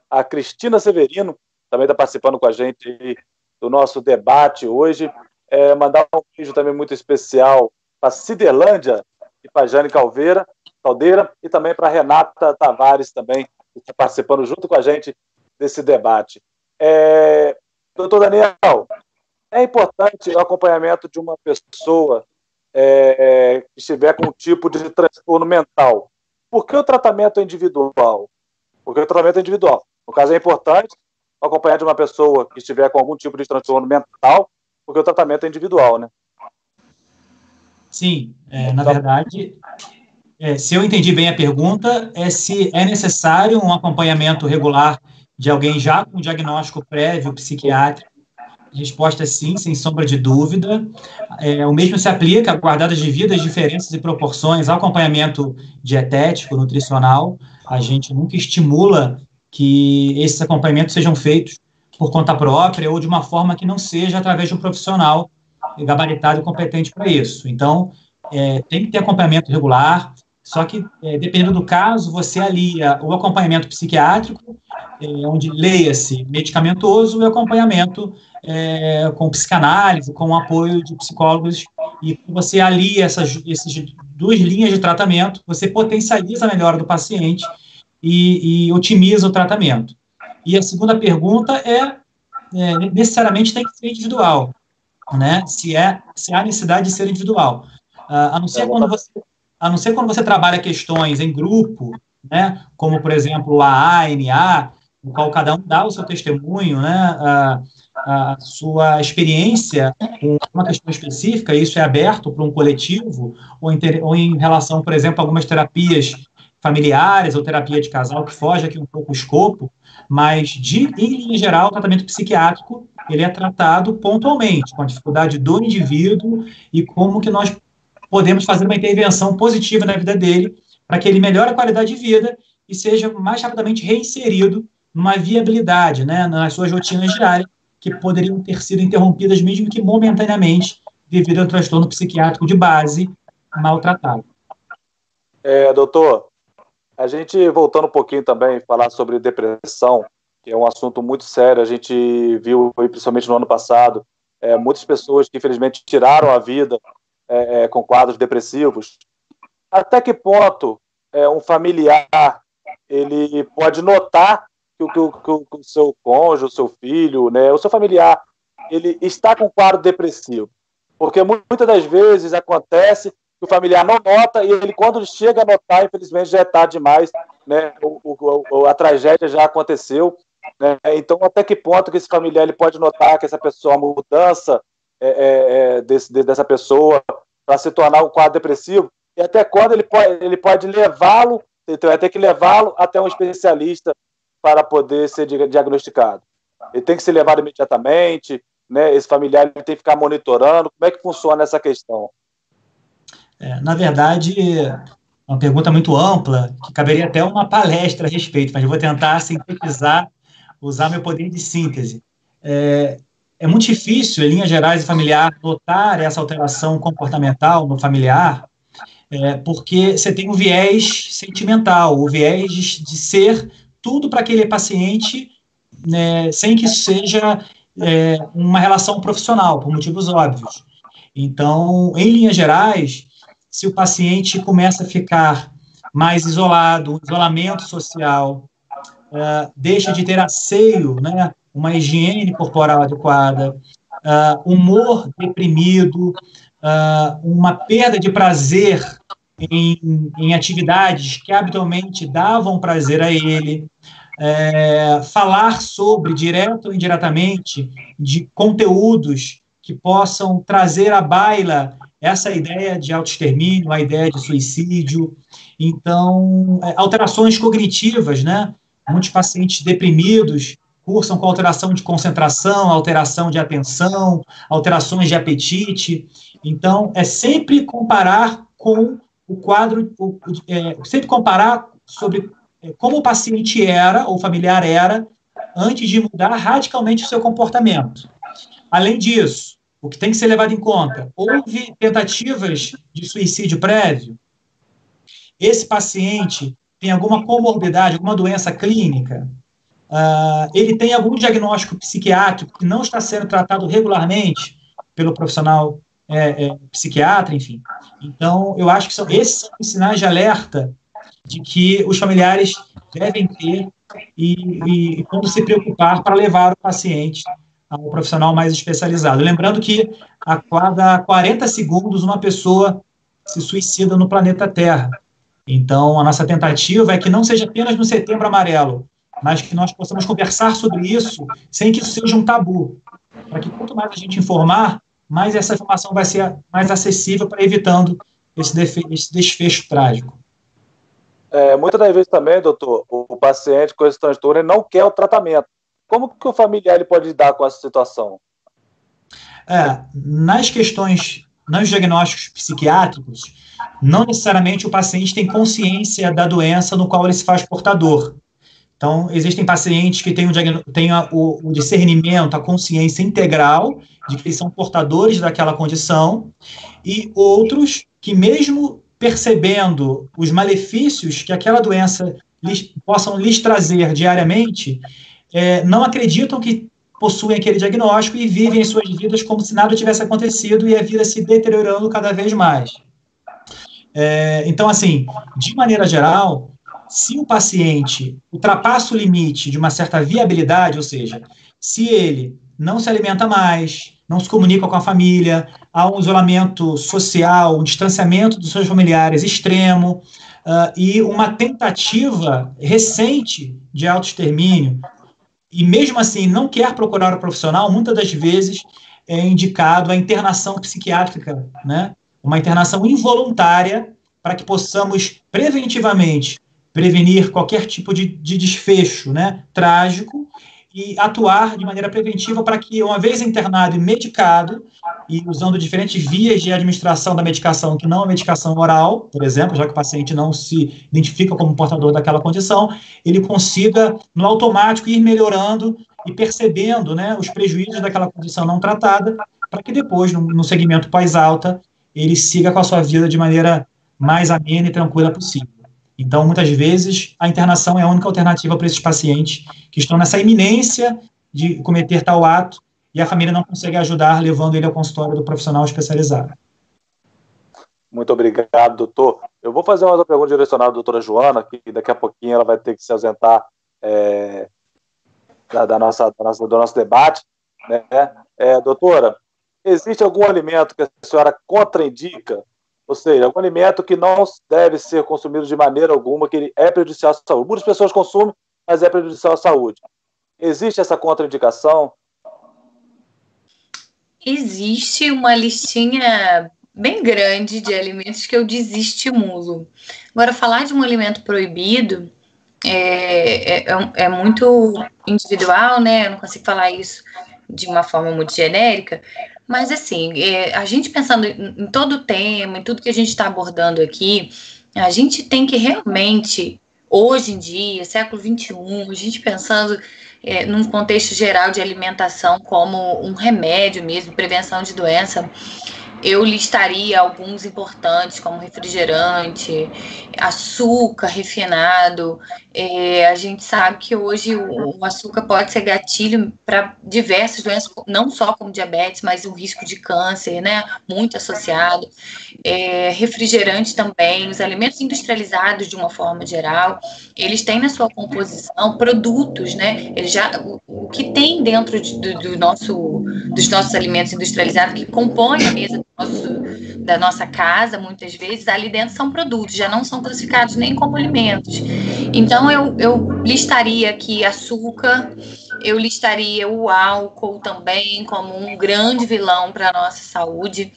a Cristina Severino, também está participando com a gente aí do nosso debate hoje. Mandar um beijo também muito especial para Ciderlândia e para Jane Caldeira, e também para Renata Tavares também, que está participando junto com a gente desse debate. Doutor Daniel, é importante o acompanhamento de uma pessoa que estiver com um tipo de transtorno mental. Por que o tratamento é individual? Porque o tratamento é individual. No caso, é importante acompanhar de uma pessoa que estiver com algum tipo de transtorno mental, porque o tratamento é individual, né? Sim, na verdade, se eu entendi bem a pergunta, se é necessário um acompanhamento regular de alguém já com diagnóstico prévio psiquiátrico. A resposta é sim, sem sombra de dúvida. O mesmo se aplica, guardadas devidas diferenças e proporções, ao acompanhamento dietético, nutricional. A gente nunca estimula que esses acompanhamentos sejam feitos por conta própria ou de uma forma que não seja através de um profissional gabaritado e competente para isso. Então, tem que ter acompanhamento regular, só que, dependendo do caso, você alia o acompanhamento psiquiátrico, onde leia-se medicamentoso, e o acompanhamento com psicanálise, com o apoio de psicólogos, e você alia essas duas linhas de tratamento, você potencializa a melhora do paciente e otimiza o tratamento. E a segunda pergunta necessariamente tem que ser individual, né? Se há necessidade de ser individual. A não ser quando você trabalha questões em grupo, né? Como, por exemplo, a ANA, no qual cada um dá o seu testemunho, né? A sua experiência com uma questão específica, isso é aberto para um coletivo, ou em relação, por exemplo, a algumas terapias familiares ou terapia de casal, que foge aqui um pouco o escopo, mas, em linha geral, o tratamento psiquiátrico ele é tratado pontualmente, com a dificuldade do indivíduo e como que nós podemos fazer uma intervenção positiva na vida dele para que ele melhore a qualidade de vida e seja mais rapidamente reinserido numa viabilidade, né, nas suas rotinas diárias, que poderiam ter sido interrompidas mesmo que momentaneamente devido ao transtorno psiquiátrico de base maltratado. Doutor, a gente, voltando um pouquinho também, falar sobre depressão, que é um assunto muito sério. A gente viu, principalmente no ano passado, muitas pessoas que, infelizmente, tiraram a vida com quadros depressivos. Até que ponto um familiar ele pode notar que o seu cônjuge, o seu filho, né, o seu familiar, ele está com quadro depressivo? Porque muitas das vezes acontece que o familiar não nota e ele, quando chega a notar, infelizmente já é tarde demais, né? A tragédia já aconteceu. né? Então, até que ponto que esse familiar ele pode notar que essa pessoa, a mudança dessa pessoa para se tornar um quadro depressivo, e até quando ele pode levá-lo, então vai ter que levá-lo até um especialista para poder ser diagnosticado. Ele tem que ser levado imediatamente, né? Esse familiar ele tem que ficar monitorando. Como é que funciona essa questão? Na verdade, é uma pergunta muito ampla, que caberia até uma palestra a respeito, mas eu vou tentar sintetizar, usar meu poder de síntese. É muito difícil, em linhas gerais e familiar, notar essa alteração comportamental no familiar, porque você tem um viés sentimental, o viés de ser tudo para aquele paciente, né, sem que isso seja uma relação profissional, por motivos óbvios. Então, em linhas gerais, se o paciente começa a ficar mais isolado, um isolamento social, deixa de ter asseio, né, uma higiene corporal adequada, humor deprimido, uma perda de prazer em atividades que habitualmente davam prazer a ele, falar sobre, direto ou indiretamente, de conteúdos que possam trazer à baila essa ideia de autoextermínio, a ideia de suicídio. Então, alterações cognitivas, né? Muitos pacientes deprimidos cursam com alteração de concentração, alteração de atenção, alterações de apetite. Então, é sempre comparar com o quadro, sempre comparar sobre como o paciente era, ou o familiar era, antes de mudar radicalmente o seu comportamento. Além disso, o que tem que ser levado em conta, houve tentativas de suicídio prévio? Esse paciente tem alguma comorbidade, alguma doença clínica? Ele tem algum diagnóstico psiquiátrico que não está sendo tratado regularmente pelo profissional psiquiatra, enfim. Então, eu acho que esses são os sinais de alerta de que os familiares devem ter e quando se preocupar para levar o paciente a um profissional mais especializado. Lembrando que a cada 40 segundos uma pessoa se suicida no planeta Terra. Então, a nossa tentativa é que não seja apenas no Setembro Amarelo, mas que nós possamos conversar sobre isso sem que isso seja um tabu, para que quanto mais a gente informar, mais essa informação vai ser mais acessível para evitando esse desfecho trágico. Muitas das vezes também, doutor, o paciente com esse transtorno ele não quer o tratamento. Como que o familiar ele pode lidar com essa situação? Nas questões, nos diagnósticos psiquiátricos, não necessariamente o paciente tem consciência da doença no qual ele se faz portador. Então, existem pacientes que têm o discernimento, a consciência integral de que eles são portadores daquela condição, e outros que, mesmo percebendo os malefícios que aquela doença possam lhes trazer diariamente, não acreditam que possuem aquele diagnóstico e vivem as suas vidas como se nada tivesse acontecido e a vida se deteriorando cada vez mais. Então, assim, de maneira geral, se o paciente ultrapassa o limite de uma certa viabilidade, ou seja, se ele não se alimenta mais, não se comunica com a família, há um isolamento social, um distanciamento dos seus familiares extremo, e uma tentativa recente de autoextermínio, e mesmo assim não quer procurar o profissional, muitas das vezes é indicado a internação psiquiátrica, né? Uma internação involuntária para que possamos preventivamente prevenir qualquer tipo de desfecho, né, trágico, e atuar de maneira preventiva para que, uma vez internado e medicado, e usando diferentes vias de administração da medicação, que não a medicação oral, por exemplo, já que o paciente não se identifica como portador daquela condição, ele consiga, no automático, ir melhorando e percebendo, né, os prejuízos daquela condição não tratada, para que depois, no segmento pós-alta, ele siga com a sua vida de maneira mais amena e tranquila possível. Então, muitas vezes, a internação é a única alternativa para esses pacientes que estão nessa iminência de cometer tal ato e a família não consegue ajudar, levando ele ao consultório do profissional especializado. Muito obrigado, doutor. Eu vou fazer uma outra pergunta direcionada à doutora Joana, que daqui a pouquinho ela vai ter que se ausentar do nosso debate. Né? Doutora, existe algum alimento que a senhora contraindica? Ou seja, algum alimento que não deve ser consumido de maneira alguma, que ele é prejudicial à saúde. Muitas pessoas consumem, mas é prejudicial à saúde. Existe essa contraindicação? Existe uma listinha bem grande de alimentos que eu desestimulo. Agora, falar de um alimento proibido é muito individual, né? Eu não consigo falar isso de uma forma muito genérica, mas assim, a gente pensando em todo o tema, em tudo que a gente está abordando aqui, a gente tem que realmente, hoje em dia, século XXI, a gente pensando num contexto geral de alimentação como um remédio mesmo, prevenção de doença, eu listaria alguns importantes, como refrigerante, açúcar refinado. A gente sabe que hoje o açúcar pode ser gatilho para diversas doenças, não só como diabetes, mas o risco de câncer, né? Muito associado. Refrigerante também, os alimentos industrializados de uma forma geral, eles têm na sua composição produtos, né? O que tem dentro dos nossos alimentos industrializados, que compõem a mesa da nossa casa, muitas vezes, ali dentro são produtos, já não são classificados nem como alimentos. Então, eu listaria aqui açúcar, eu listaria o álcool também como um grande vilão para a nossa saúde,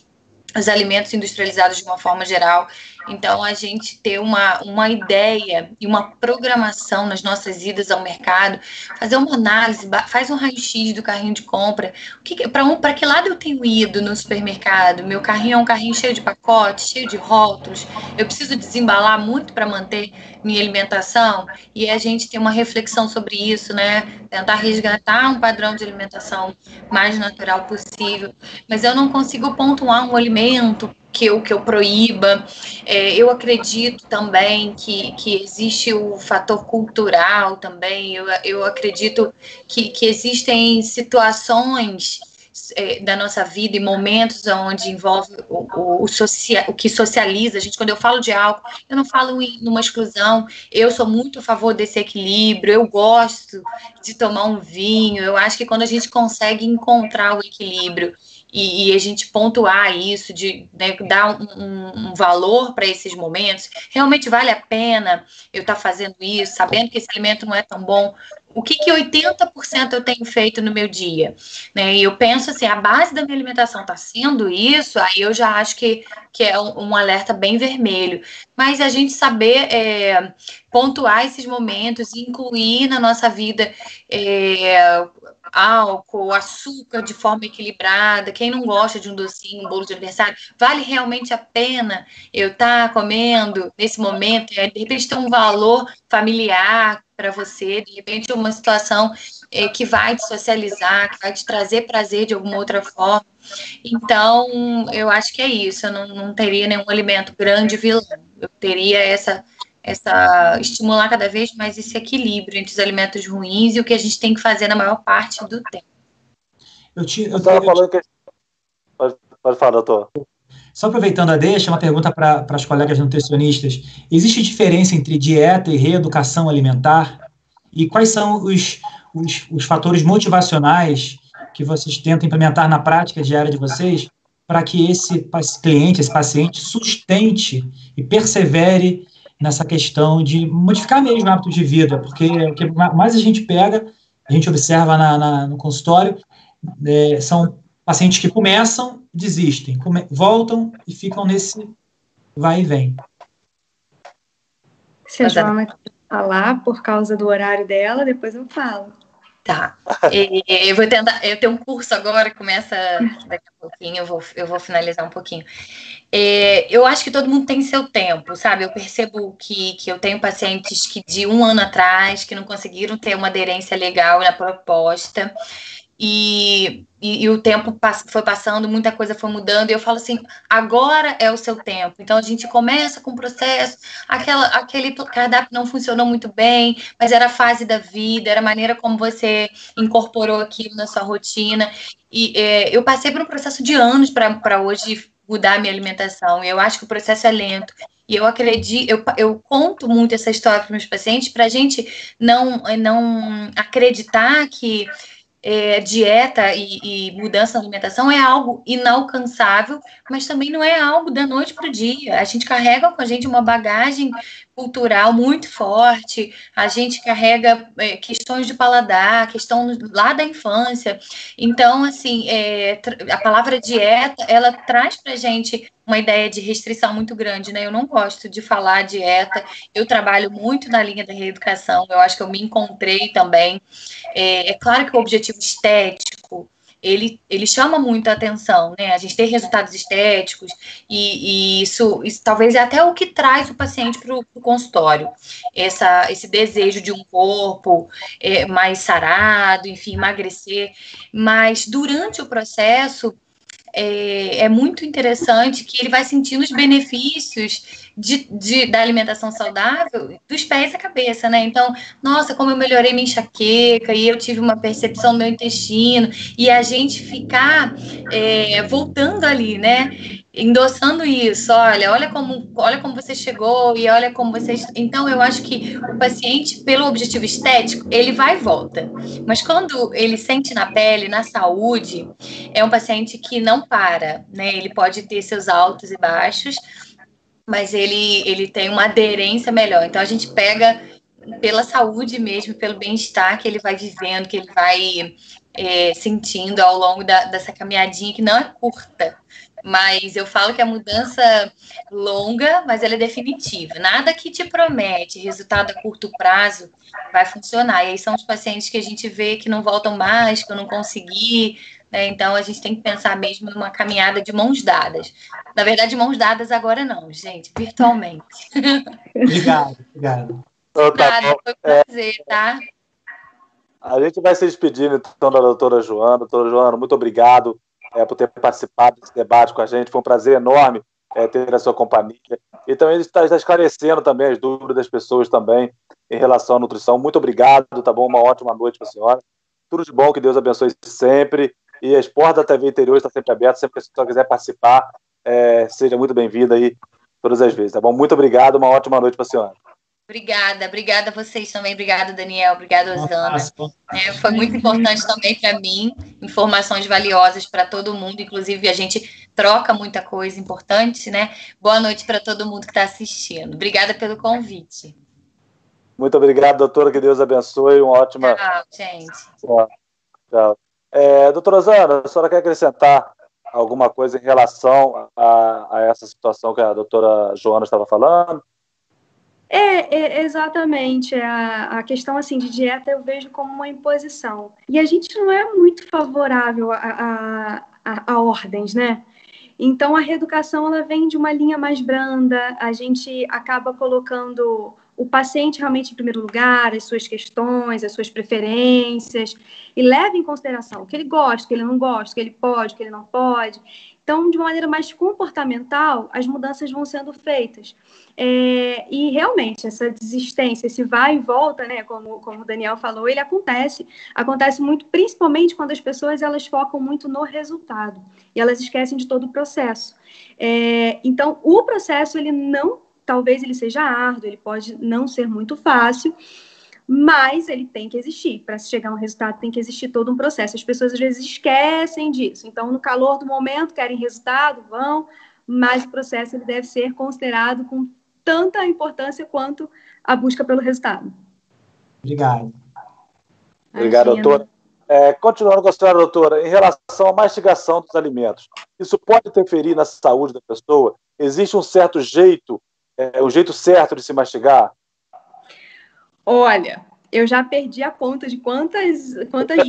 os alimentos industrializados de uma forma geral. Então, a gente ter uma ideia e uma programação nas nossas idas ao mercado, fazer uma análise, faz um raio-x do carrinho de compra, para que lado eu tenho ido no supermercado? Meu carrinho é um carrinho cheio de pacotes, cheio de rótulos, eu preciso desembalar muito para manter minha alimentação, e a gente ter uma reflexão sobre isso, né? Tentar resgatar um padrão de alimentação mais natural possível, mas eu não consigo pontuar um alimento que eu proíba. Eu acredito também que existe o fator cultural também. Eu acredito que existem situações da nossa vida e momentos onde envolve o que socializa a gente. Quando eu falo de álcool, eu não falo numa exclusão. Eu sou muito a favor desse equilíbrio, eu gosto de tomar um vinho. Eu acho que quando a gente consegue encontrar o equilíbrio e a gente pontuar isso, né, dar um valor para esses momentos, realmente vale a pena eu estar fazendo isso, sabendo que esse alimento não é tão bom. O que 80% eu tenho feito no meu dia? Né? E eu penso assim, a base da minha alimentação está sendo isso, aí eu já acho que é um alerta bem vermelho. Mas a gente saber pontuar esses momentos e incluir na nossa vida álcool, açúcar de forma equilibrada. Quem não gosta de um docinho, um bolo de aniversário, vale realmente a pena eu estar comendo nesse momento? De repente tem um valor familiar para você, de repente uma situação que vai te socializar, que vai te trazer prazer de alguma outra forma. Então, eu acho que é isso. Eu não teria nenhum alimento grande vilão. Eu teria estimular cada vez mais esse equilíbrio entre os alimentos ruins e o que a gente tem que fazer na maior parte do tempo. Eu estava falando que... Pode falar, doutor. Só aproveitando a deixa, uma pergunta para as colegas nutricionistas. Existe diferença entre dieta e reeducação alimentar? E quais são os fatores motivacionais que vocês tentam implementar na prática diária de vocês para que esse cliente, esse paciente, sustente e persevere nessa questão de modificar mesmo o hábito de vida? Porque o que mais a gente pega, a gente observa no consultório, são pacientes que começam, desistem, voltam e ficam nesse vai e vem. Se a Joana quer falar por causa do horário dela, depois eu falo. Tá. Eu vou tentar. Eu tenho um curso agora, começa daqui a pouquinho, eu vou finalizar um pouquinho. Eu acho que todo mundo tem seu tempo, sabe? Eu percebo que eu tenho pacientes que de 1 ano atrás, que não conseguiram ter uma aderência legal na proposta, e o tempo foi passando, muita coisa foi mudando, e eu falo assim, agora é o seu tempo. Então, a gente começa com o processo, aquele cardápio não funcionou muito bem, mas era a fase da vida, era a maneira como você incorporou aquilo na sua rotina, e eu passei por um processo de anos para hoje mudar a minha alimentação, e eu acho que o processo é lento. E eu acredito, eu conto muito essa história para os meus pacientes, para a gente não acreditar que dieta e mudança na alimentação é algo inalcançável, mas também não é algo da noite para o dia. A gente carrega com a gente uma bagagem cultural muito forte, a gente carrega questões de paladar, questão lá da infância. Então, assim, a palavra dieta, ela traz para a gente uma ideia de restrição muito grande, né? Eu não gosto de falar dieta, eu trabalho muito na linha da reeducação, eu acho que eu me encontrei também. É claro que o objetivo estético, ele chama muito a atenção, né? A gente ter resultados estéticos, e isso talvez é até o que traz o paciente para o consultório. Esse desejo de um corpo mais sarado, enfim, emagrecer. Mas durante o processo, é muito interessante que ele vai sentindo os benefícios da alimentação saudável dos pés à cabeça, né? Então, nossa, como eu melhorei minha enxaqueca, e eu tive uma percepção do meu intestino, e a gente ficar voltando ali, né? Endossando isso, olha como você chegou, e olha como você... Então, eu acho que o paciente, pelo objetivo estético, ele vai e volta. Mas quando ele sente na pele, na saúde, é um paciente que não para, né? Ele pode ter seus altos e baixos, mas ele tem uma aderência melhor. Então, a gente pega pela saúde mesmo, pelo bem-estar que ele vai vivendo, que ele vai sentindo ao longo dessa caminhadinha, que não é curta. Mas eu falo que a mudança longa, mas ela é definitiva. Nada que te promete resultado a curto prazo vai funcionar. E aí são os pacientes que a gente vê que não voltam mais, que eu não consegui, né? Então a gente tem que pensar mesmo numa caminhada de mãos dadas. Na verdade, mãos dadas agora não, gente, virtualmente. Obrigado. Nada, foi um prazer, tá? A gente vai se despedindo, então, da doutora Joana. Doutora Joana, muito obrigado por ter participado desse debate com a gente. Foi um prazer enorme ter a sua companhia. E também está esclarecendo também as dúvidas das pessoas também em relação à nutrição. Muito obrigado, tá bom? Uma ótima noite para a senhora. Tudo de bom, que Deus abençoe sempre. E as portas da TV Interior estão sempre abertas. Sempre que a senhora quiser participar, seja muito bem-vinda aí todas as vezes, tá bom? Muito obrigado, uma ótima noite para a senhora. Obrigada a vocês também, obrigada Daniel, obrigada Osana. Foi muito importante também para mim, informações valiosas para todo mundo, inclusive a gente troca muita coisa importante, né? Boa noite para todo mundo que está assistindo. Obrigada pelo convite. Muito obrigado, doutora, que Deus abençoe, uma ótima... Tchau, gente. Tchau. Doutora Osana, a senhora quer acrescentar alguma coisa em relação a essa situação que a doutora Joana estava falando? Exatamente. A questão assim de dieta eu vejo como uma imposição. E a gente não é muito favorável a ordens, né? Então, a reeducação ela vem de uma linha mais branda, a gente acaba colocando o paciente realmente em primeiro lugar, as suas questões, as suas preferências, e leva em consideração o que ele gosta, o que ele não gosta, o que ele pode, o que ele não pode. Então, de uma maneira mais comportamental, as mudanças vão sendo feitas. E realmente, essa desistência, esse vai e volta, né, como o Daniel falou, ele acontece muito, principalmente quando as pessoas elas focam muito no resultado, e elas esquecem de todo o processo. Então, o processo, talvez ele seja árduo, ele pode não ser muito fácil, mas ele tem que existir. Para se chegar a um resultado, tem que existir todo um processo. As pessoas, às vezes, esquecem disso. Então, no calor do momento, querem resultado, vão, mas o processo ele deve ser considerado com tanta importância quanto a busca pelo resultado. Obrigado. Obrigado, doutora. Continuando com a senhora, doutora, em relação à mastigação dos alimentos, isso pode interferir na saúde da pessoa? Existe um certo jeito, o jeito certo de se mastigar? Olha, eu já perdi a conta de quantas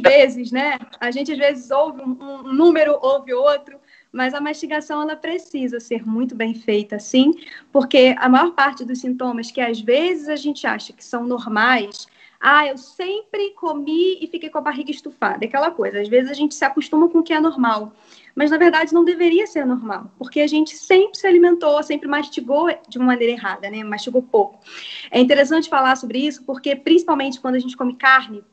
vezes, né? A gente às vezes ouve um número, ouve outro, mas a mastigação ela precisa ser muito bem feita, sim, porque a maior parte dos sintomas que às vezes a gente acha que são normais, eu sempre comi e fiquei com a barriga estufada, aquela coisa. Às vezes a gente se acostuma com o que é normal, mas na verdade não deveria ser normal, porque a gente sempre se alimentou, sempre mastigou de uma maneira errada, né? Mastigou pouco. É interessante falar sobre isso, porque principalmente quando a gente come carne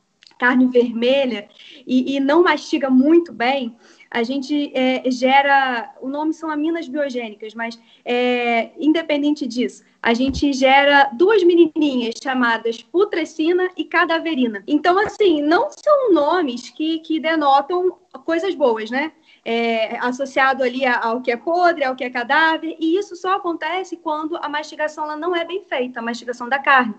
vermelha e não mastiga muito bem, a gente gera, o nome são aminas biogênicas, mas independente disso, a gente gera duas menininhas chamadas putrescina e cadaverina. Então, assim, não são nomes que denotam coisas boas, né? Associado ali ao que é podre, ao que é cadáver, e isso só acontece quando a mastigação ela não é bem feita, a mastigação da carne.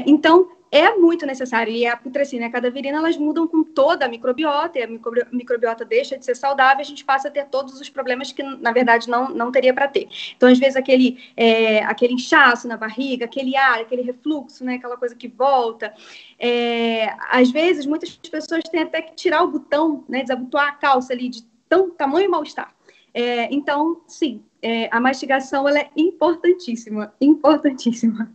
Então, é muito necessário, e a putrescina e a cadaverina, elas mudam com toda a microbiota, e a microbiota deixa de ser saudável, a gente passa a ter todos os problemas que, na verdade, não teria para ter. Então, às vezes, aquele inchaço na barriga, aquele ar, aquele refluxo, né, aquela coisa que volta. Às vezes, muitas pessoas têm até que tirar o botão, né, desabotoar a calça ali, de tamanho mal-estar. Então, sim, a mastigação ela é importantíssima, importantíssima.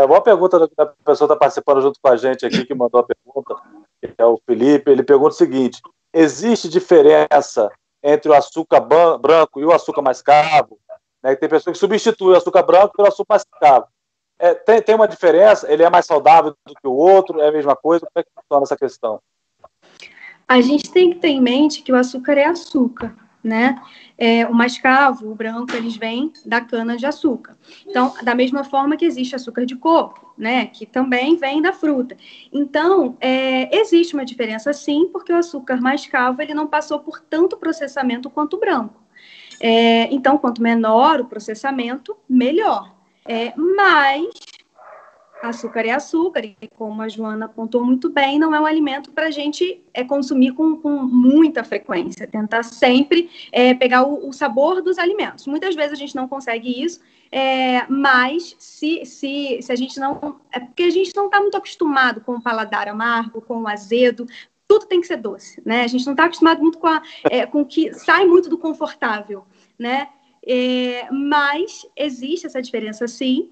Uma pergunta da pessoa que está participando junto com a gente aqui, que mandou a pergunta, que é o Felipe, ele pergunta o seguinte: existe diferença entre o açúcar branco e o açúcar mascavo? Né? Tem pessoas que substituem o açúcar branco pelo açúcar mascavo. Tem uma diferença? Ele é mais saudável do que o outro? É a mesma coisa? Como é que funciona essa questão? A gente tem que ter em mente que o açúcar é açúcar, né? O mascavo, o branco, eles vêm da cana-de-açúcar. Então, da mesma forma que existe açúcar de coco, né? Que também vem da fruta. Então, existe uma diferença sim, porque o açúcar mascavo, ele não passou por tanto processamento quanto o branco. Então, quanto menor o processamento, melhor. Mas açúcar é açúcar, e como a Joana apontou muito bem, não é um alimento para a gente consumir com muita frequência, tentar sempre pegar o sabor dos alimentos. Muitas vezes a gente não consegue isso, mas se a gente não... É porque a gente não está muito acostumado com o paladar amargo, com o azedo, tudo tem que ser doce, né? A gente não está acostumado muito com o que sai muito do confortável, né? Mas existe essa diferença sim,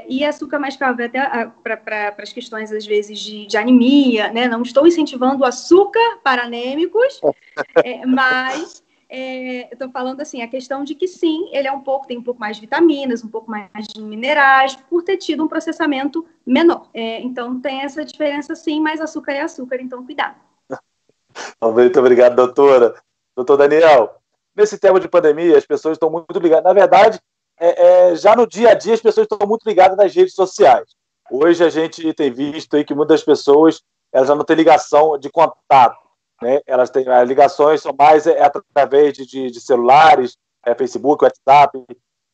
e açúcar mascavo até para as questões às vezes de anemia, né? Não estou incentivando o açúcar para anêmicos, mas estou falando assim, a questão de que sim, ele tem um pouco mais de vitaminas, um pouco mais de minerais, por ter tido um processamento menor. Então tem essa diferença sim, mas açúcar é açúcar, então cuidado. Muito obrigado, doutora. Doutor Daniel, nesse tema de pandemia, as pessoas estão muito ligadas. Na verdade, já no dia a dia, as pessoas estão muito ligadas nas redes sociais. Hoje a gente tem visto aí que muitas pessoas elas já não têm ligação de contato, né? Elas têm as ligações são mais através de celulares, Facebook, WhatsApp,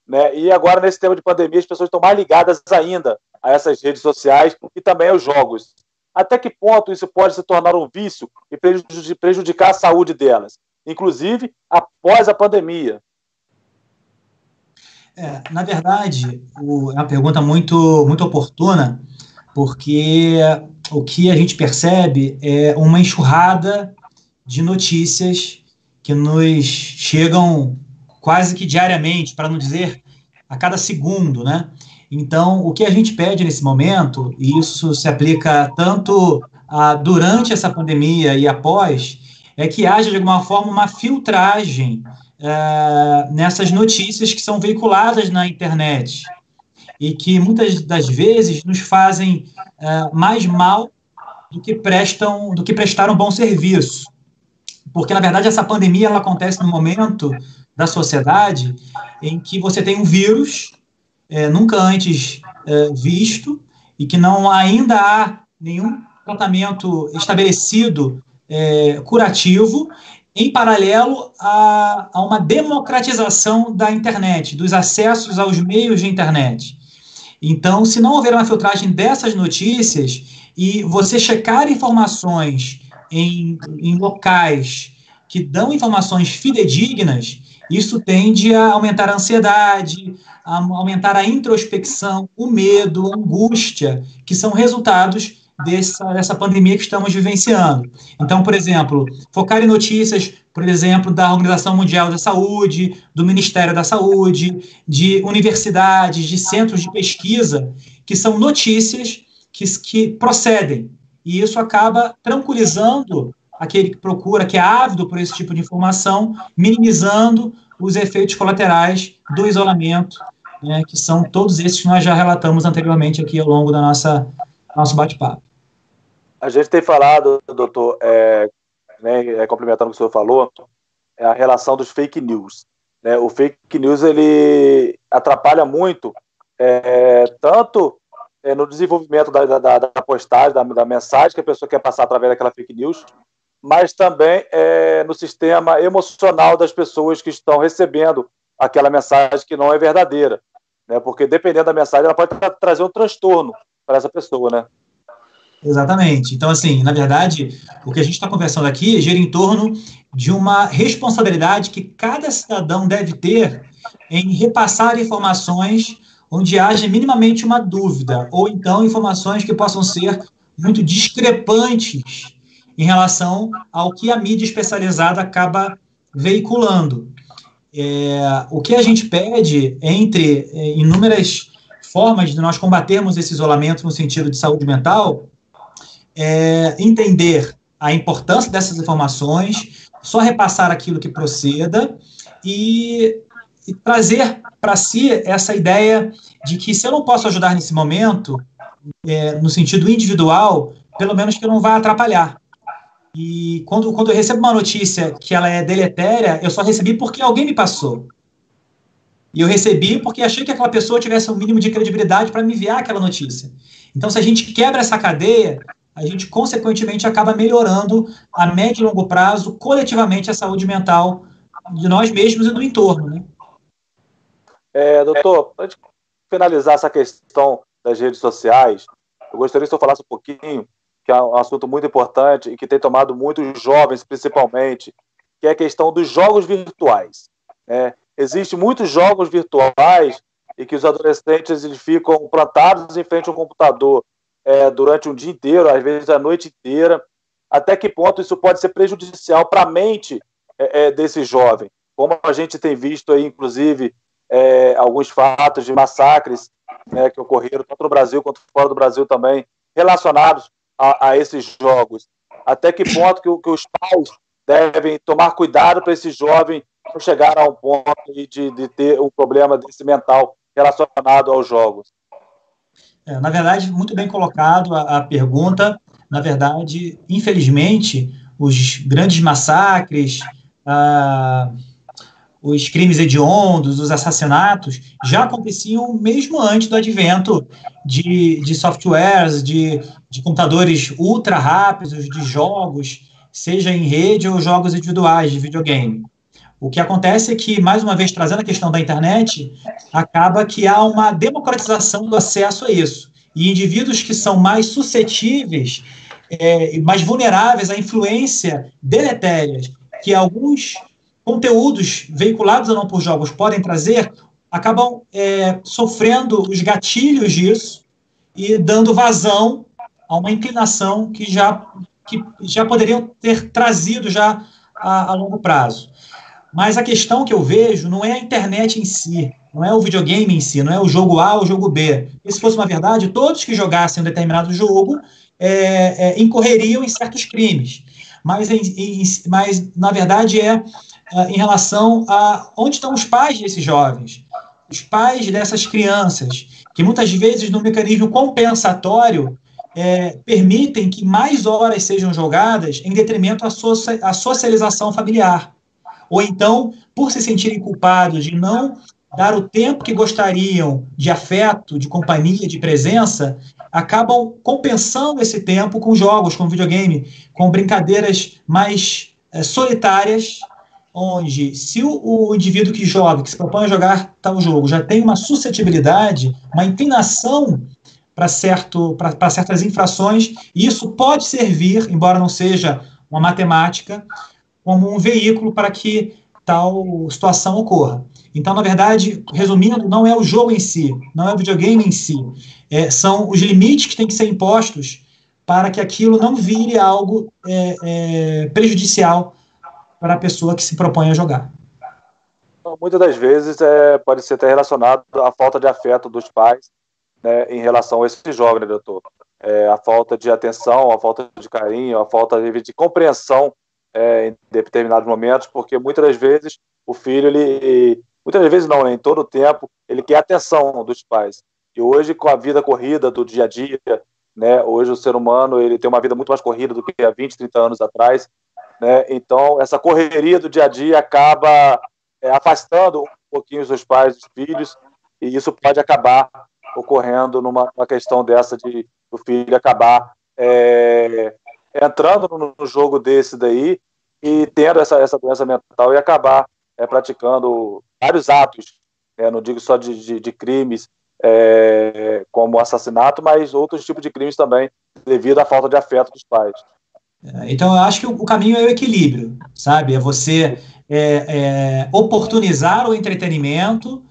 né? E agora, nesse tema de pandemia, as pessoas estão mais ligadas ainda a essas redes sociais e também aos jogos. Até que ponto isso pode se tornar um vício e prejudicar a saúde delas, inclusive após a pandemia? Na verdade, é uma pergunta muito, muito oportuna, porque o que a gente percebe é uma enxurrada de notícias que nos chegam quase que diariamente, para não dizer a cada segundo, né? Então, o que a gente pede nesse momento, e isso se aplica tanto durante essa pandemia e após, é que haja, de alguma forma, uma filtragem nessas notícias que são veiculadas na internet e que, muitas das vezes, nos fazem mais mal do que prestar um bom serviço. Porque, na verdade, essa pandemia ela acontece no momento da sociedade em que você tem um vírus nunca antes visto e que não ainda há nenhum tratamento estabelecido curativo, em paralelo a uma democratização da internet, dos acessos aos meios de internet. Então, se não houver uma filtragem dessas notícias e você checar informações em locais que dão informações fidedignas, isso tende a aumentar a ansiedade, a aumentar a introspecção, o medo, a angústia, que são resultados dessa pandemia que estamos vivenciando. Então, por exemplo, focar em notícias, por exemplo, da Organização Mundial da Saúde, do Ministério da Saúde, de universidades, de centros de pesquisa, que são notícias que procedem. E isso acaba tranquilizando aquele que procura, que é ávido por esse tipo de informação, minimizando os efeitos colaterais do isolamento, né, que são todos esses que nós já relatamos anteriormente aqui ao longo da nosso bate-papo. A gente tem falado, doutor, né, complementando o que o senhor falou, é a relação dos fake news. Né? O fake news ele atrapalha muito, tanto no desenvolvimento da postagem, da mensagem que a pessoa quer passar através daquela fake news, mas também no sistema emocional das pessoas que estão recebendo aquela mensagem que não é verdadeira. Né? Porque dependendo da mensagem, ela pode trazer um transtorno para essa pessoa, né? Exatamente. Então, assim, na verdade, o que a gente está conversando aqui gira em torno de uma responsabilidade que cada cidadão deve ter em repassar informações onde haja minimamente uma dúvida, ou então informações que possam ser muito discrepantes em relação ao que a mídia especializada acaba veiculando. O que a gente pede, entre inúmeras formas de nós combatermos esse isolamento no sentido de saúde mental, entender a importância dessas informações, só repassar aquilo que proceda e trazer para si essa ideia de que se eu não posso ajudar nesse momento, no sentido individual, pelo menos que eu não vá atrapalhar. E quando eu recebo uma notícia que ela é deletéria, eu só recebi porque alguém me passou. E eu recebi porque achei que aquela pessoa tivesse um mínimo de credibilidade para me enviar aquela notícia. Então, se a gente quebra essa cadeia, a gente, consequentemente, acaba melhorando a médio e longo prazo, coletivamente, a saúde mental de nós mesmos e do entorno, né? Doutor, antes de finalizar essa questão das redes sociais, eu gostaria que o senhor falasse um pouquinho, que é um assunto muito importante e que tem tomado muitos jovens, principalmente, que é a questão dos jogos virtuais. Existem muitos jogos virtuais e que os adolescentes eles ficam plantados em frente a um computador durante um dia inteiro, às vezes a noite inteira. Até que ponto isso pode ser prejudicial para a mente desse jovem? Como a gente tem visto aí, inclusive, alguns fatos de massacres que ocorreram tanto no Brasil quanto fora do Brasil também, relacionados a esses jogos. Até que ponto que os pais devem tomar cuidado para esse jovem não chegar a um ponto de ter um problema desse mental relacionado aos jogos? Na verdade, muito bem colocado a pergunta. Na verdade, infelizmente, os grandes massacres, os crimes hediondos, os assassinatos, já aconteciam mesmo antes do advento de softwares, de computadores ultra rápidos, de jogos, seja em rede ou jogos individuais de videogame. O que acontece é que, mais uma vez, trazendo a questão da internet, acaba que há uma democratização do acesso a isso. E indivíduos que são mais suscetíveis, mais vulneráveis à influência deletérias que alguns conteúdos veiculados ou não por jogos podem trazer, acabam sofrendo os gatilhos disso e dando vazão a uma inclinação que já poderiam ter trazido já a longo prazo. Mas a questão que eu vejo não é a internet em si, não é o videogame em si, não é o jogo A ou o jogo B. E se fosse uma verdade, todos que jogassem um determinado jogo incorreriam em certos crimes. Mas, na verdade, em relação a onde estão os pais desses jovens, os pais dessas crianças, que muitas vezes, no mecanismo compensatório, permitem que mais horas sejam jogadas em detrimento à socialização familiar. Ou então, por se sentirem culpados de não dar o tempo que gostariam de afeto, de companhia, de presença, acabam compensando esse tempo com jogos, com videogame, com brincadeiras mais solitárias, onde, se o indivíduo que joga, que se propõe a jogar tal jogo, já tem uma suscetibilidade, uma inclinação para certas infrações, isso pode servir, embora não seja uma matemática, como um veículo para que tal situação ocorra. Então, na verdade, resumindo, não é o jogo em si, não é o videogame em si, são os limites que têm que ser impostos para que aquilo não vire algo prejudicial para a pessoa que se propõe a jogar. Muitas das vezes pode ser até relacionado à falta de afeto dos pais, né, em relação a esse jogo, né, doutor? A falta de atenção, a falta de carinho, a falta de compreensão em determinados momentos, porque muitas das vezes o filho, muitas das vezes não, né, em todo o tempo, ele quer a atenção dos pais. E hoje, com a vida corrida do dia a dia, né, hoje o ser humano ele tem uma vida muito mais corrida do que há 20, 30 anos atrás, né? Então, essa correria do dia a dia acaba afastando um pouquinho os pais dos filhos, e isso pode acabar ocorrendo numa questão dessa do filho acabar entrando no jogo desse daí e tendo essa doença mental e acabar praticando vários atos, não digo só de crimes como assassinato, mas outros tipos de crimes também, devido à falta de afeto dos pais. Então, eu acho que o caminho é o equilíbrio, sabe? É você oportunizar o entretenimento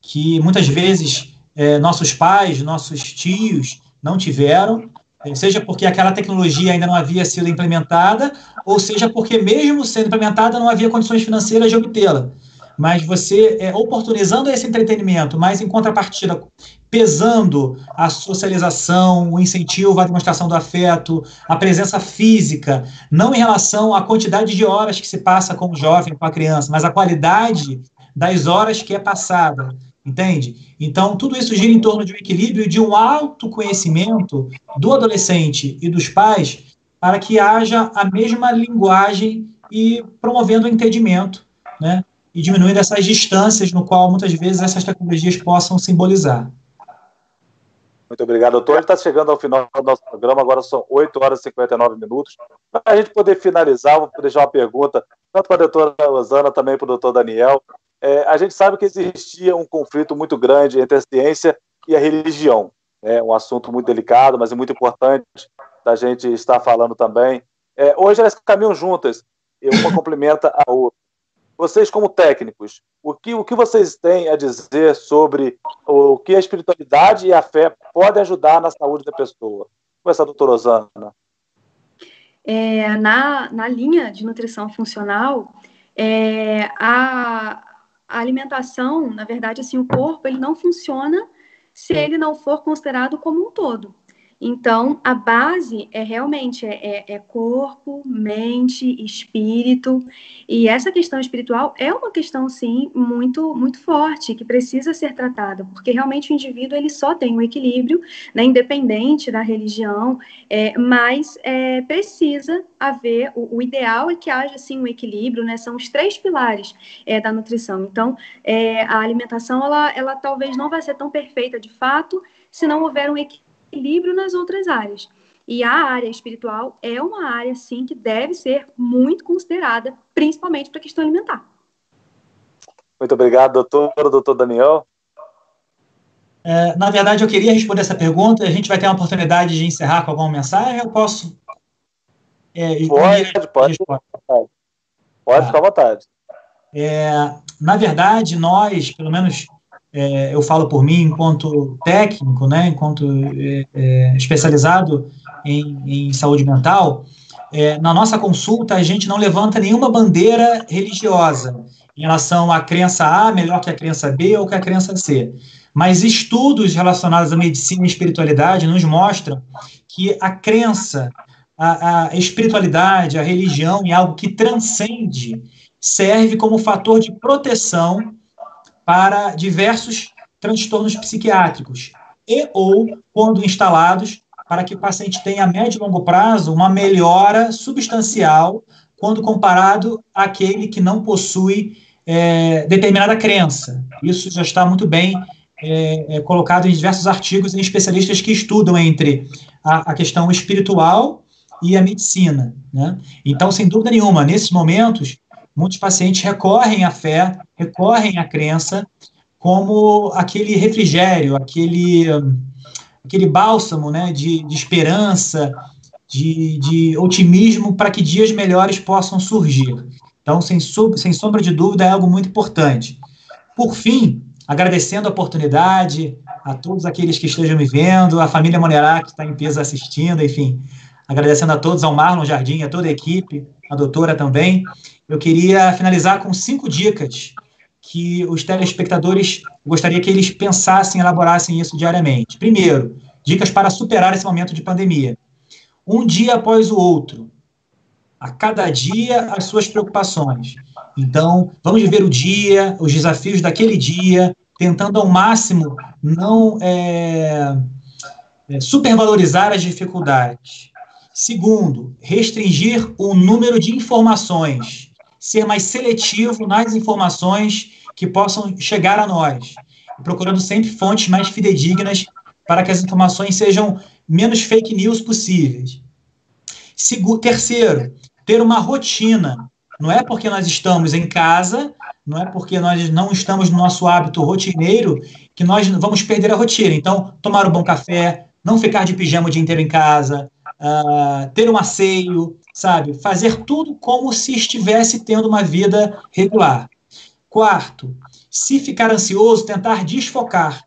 que muitas vezes nossos pais, nossos tios não tiveram, seja porque aquela tecnologia ainda não havia sido implementada, ou seja porque mesmo sendo implementada não havia condições financeiras de obtê-la. Mas você, oportunizando esse entretenimento, mas em contrapartida, pesando a socialização, o incentivo à demonstração do afeto, a presença física, não em relação à quantidade de horas que se passa com o jovem, com a criança, mas a qualidade das horas que é passada, entende? Então, tudo isso gira em torno de um equilíbrio e de um autoconhecimento do adolescente e dos pais para que haja a mesma linguagem e promovendo o entendimento, né? E diminuindo essas distâncias no qual, muitas vezes, essas tecnologias possam simbolizar. Muito obrigado, doutor. A gente está chegando ao final do nosso programa, agora são 8 horas e 59 minutos. Para a gente poder finalizar, vou deixar uma pergunta, tanto para a doutora Rosana, também para o doutor Daniel. A gente sabe que existia um conflito muito grande entre a ciência e a religião. É um assunto muito delicado, mas é muito importante da gente estar falando também. Hoje elas caminham juntas, e uma complementa a outra. Vocês, como técnicos, o que vocês têm a dizer sobre o que a espiritualidade e a fé podem ajudar na saúde da pessoa? Começa a doutora Rosana. Na linha de nutrição funcional, a alimentação, na verdade, assim, o corpo ele não funciona se ele não for considerado como um todo. Então, a base realmente corpo, mente, espírito, e essa questão espiritual é uma questão, sim, muito, muito forte, que precisa ser tratada, porque realmente o indivíduo ele só tem um equilíbrio, né, independente da religião, mas precisa haver, o ideal é que haja, sim, um equilíbrio, né, são os 3 pilares da nutrição. Então, a alimentação, ela talvez não vai ser tão perfeita de fato, se não houver um equilíbrio nas outras áreas. E a área espiritual é uma área, sim, que deve ser muito considerada, principalmente para a questão alimentar. Muito obrigado, doutor Daniel. Na verdade, eu queria responder essa pergunta. A gente vai ter uma oportunidade de encerrar com alguma mensagem? Eu posso? Pode. Pode ficar à vontade. Na verdade, nós, pelo menos eu falo por mim, enquanto técnico, né, enquanto especializado em saúde mental, na nossa consulta a gente não levanta nenhuma bandeira religiosa em relação à crença A melhor que a crença B ou que a crença C. Mas estudos relacionados à medicina e espiritualidade nos mostram que a crença, a espiritualidade, a religião em algo que transcende, serve como fator de proteção para diversos transtornos psiquiátricos e ou, quando instalados, para que o paciente tenha a médio e longo prazo uma melhora substancial quando comparado àquele que não possui determinada crença. Isso já está muito bem colocado em diversos artigos em especialistas que estudam entre a questão espiritual e a medicina, né? Então, sem dúvida nenhuma, nesses momentos, muitos pacientes recorrem à fé, recorrem à crença como aquele refrigério, aquele bálsamo, né, de esperança, de otimismo para que dias melhores possam surgir. Então, sem sombra de dúvida, é algo muito importante. Por fim, agradecendo a oportunidade a todos aqueles que estejam me vendo, a família Monerá que está em peso assistindo, enfim, agradecendo a todos, ao Marlon Jardim, a toda a equipe, a doutora também. Eu queria finalizar com 5 dicas que os telespectadores, gostaria que eles pensassem, elaborassem isso diariamente. Primeiro, dicas para superar esse momento de pandemia. Um dia após o outro. A cada dia, as suas preocupações. Então, vamos viver o dia, os desafios daquele dia, tentando ao máximo não supervalorizar as dificuldades. Segundo, restringir o número de informações, ser mais seletivo nas informações que possam chegar a nós, procurando sempre fontes mais fidedignas para que as informações sejam menos fake news possíveis. Terceiro, ter uma rotina. Não é porque nós estamos em casa, não é porque nós não estamos no nosso hábito rotineiro que nós vamos perder a rotina. Então, tomar um bom café, não ficar de pijama o dia inteiro em casa, ter um asseio, sabe? Fazer tudo como se estivesse tendo uma vida regular. Quarto, se ficar ansioso, tentar desfocar.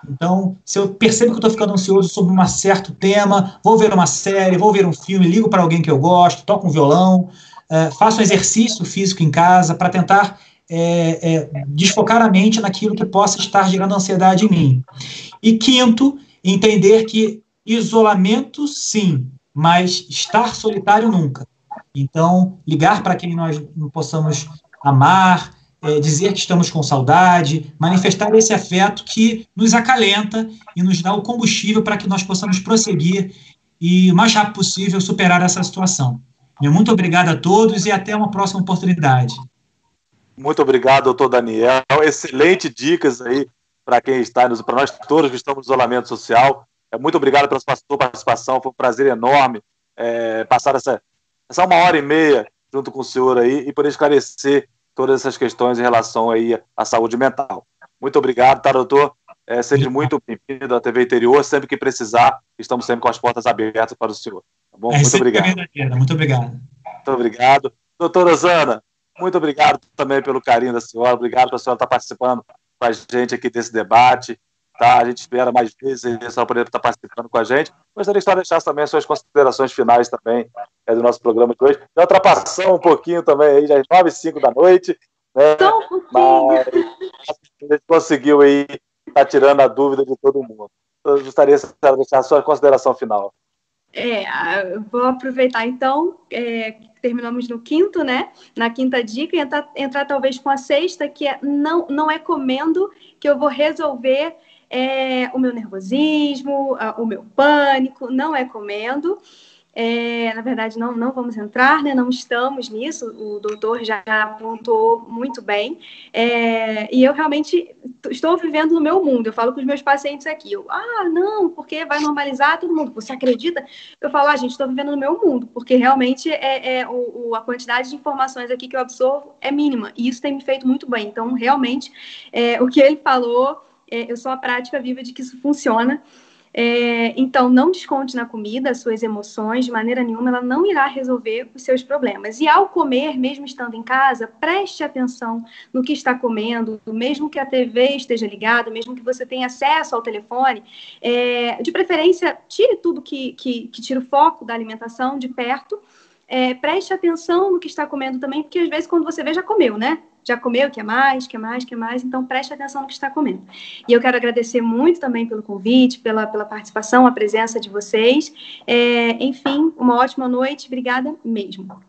Então, se eu percebo que eu estou ficando ansioso sobre um certo tema, vou ver uma série, vou ver um filme, ligo para alguém que eu gosto, toco um violão, faço um exercício físico em casa para tentar desfocar a mente naquilo que possa estar gerando ansiedade em mim. E quinto, entender que isolamento, sim, mas estar solitário nunca. Então, ligar para quem nós possamos amar, dizer que estamos com saudade, manifestar esse afeto que nos acalenta e nos dá o combustível para que nós possamos prosseguir e, o mais rápido possível, superar essa situação. Muito obrigado a todos e até uma próxima oportunidade. Muito obrigado, doutor Daniel. Excelente dicas aí para quem está, para nós todos que estamos no isolamento social. Muito obrigado pela sua participação, foi um prazer enorme passar essa 1h30 junto com o senhor aí e poder esclarecer todas essas questões em relação aí à saúde mental. Muito obrigado, tá, doutor? Seja muito bem-vindo à TV Interior, sempre que precisar, estamos sempre com as portas abertas para o senhor. Tá bom? Muito obrigado. Muito obrigado. Muito obrigado. Doutora Osana, muito obrigado também pelo carinho da senhora, obrigado pela senhora estar participando com a gente aqui desse debate. Tá? A gente espera mais vezes a senhora poder estar participando com a gente. Gostaria de deixar também as suas considerações finais também do nosso programa de hoje. Já ultrapassamos um pouquinho também, aí, já é 9h05 da noite, né? Mas a gente conseguiu aí estar tirando a dúvida de todo mundo. Eu gostaria de deixar a sua consideração final. Eu vou aproveitar, então, terminamos no quinto, né? Na quinta dica, e entrar talvez com a sexta, que não é comendo que eu vou resolver o meu nervosismo, o meu pânico, não é comendo. Na verdade, não vamos entrar, né? Não estamos nisso, o doutor já apontou muito bem, e eu realmente estou vivendo no meu mundo. Eu falo com os meus pacientes aqui, não, porque vai normalizar todo mundo, você acredita? Eu falo, gente, estou vivendo no meu mundo, porque realmente a quantidade de informações aqui que eu absorvo é mínima, e isso tem me feito muito bem. Então, realmente, o que ele falou, eu sou a prática viva de que isso funciona. Então, não desconte na comida as suas emoções, de maneira nenhuma, ela não irá resolver os seus problemas. E ao comer, mesmo estando em casa, preste atenção no que está comendo, mesmo que a TV esteja ligada, mesmo que você tenha acesso ao telefone, de preferência, tire tudo que tira o foco da alimentação de perto, preste atenção no que está comendo também, porque às vezes quando você vê, já comeu, né? Já comeu, quer mais, então preste atenção no que está comendo. E eu quero agradecer muito também pelo convite, pela participação, a presença de vocês. Enfim, uma ótima noite, obrigada mesmo.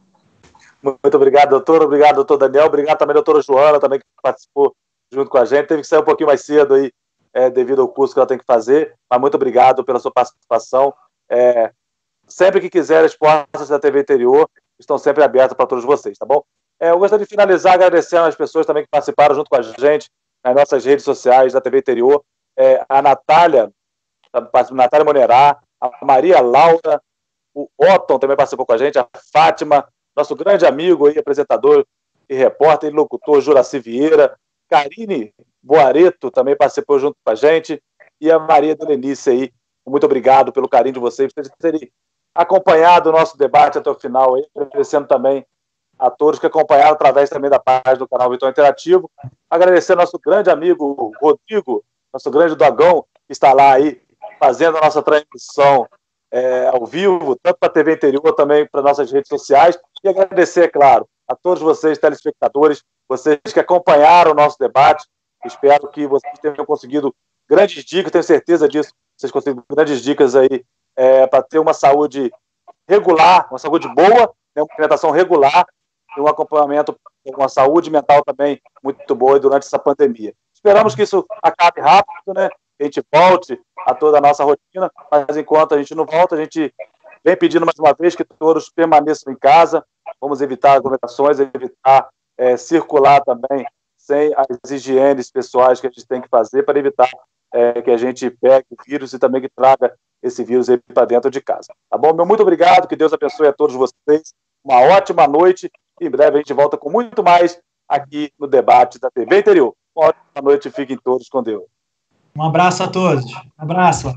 Muito obrigado, doutor. Obrigado, doutor Daniel. Obrigado também, doutora Joana, também que participou junto com a gente. Teve que sair um pouquinho mais cedo aí, devido ao curso que ela tem que fazer, mas muito obrigado pela sua participação. Sempre que quiser, as portas da TV Interior estão sempre abertas para todos vocês, tá bom? Eu gostaria de finalizar agradecendo as pessoas também que participaram junto com a gente nas nossas redes sociais da TV Interior. A Natália Monerá, a Maria Laura, o Otton também participou com a gente, a Fátima, nosso grande amigo aí, apresentador e repórter e locutor Juraci Vieira, Karine Boareto também participou junto com a gente, e a Maria Delenice aí. Muito obrigado pelo carinho de vocês, por terem acompanhado o nosso debate até o final, aí, agradecendo também a todos que acompanharam através também da página do canal Vitor Interativo. Agradecer ao nosso grande amigo Rodrigo, nosso grande Dogão, que está lá aí fazendo a nossa transmissão ao vivo, tanto para a TV Interior, também para nossas redes sociais. E agradecer, é claro, a todos vocês, telespectadores, vocês que acompanharam o nosso debate. Espero que vocês tenham conseguido grandes dicas, tenho certeza disso, vocês conseguiram grandes dicas aí para ter uma saúde regular, uma saúde boa, né, uma alimentação regular, e um acompanhamento com uma saúde mental também muito boa durante essa pandemia. Esperamos que isso acabe rápido, né? Que a gente volte a toda a nossa rotina, mas enquanto a gente não volta, a gente Vem pedindo mais uma vez que todos permaneçam em casa, vamos evitar aglomerações, evitar circular também sem as higienes pessoais que a gente tem que fazer para evitar que a gente pegue o vírus e também que traga esse vírus aí para dentro de casa. Tá bom? Meu muito obrigado, que Deus abençoe a todos vocês, uma ótima noite, e em breve a gente volta com muito mais aqui no debate da TV Interior. Uma ótima noite, fiquem todos com Deus. Um abraço a todos. Um abraço.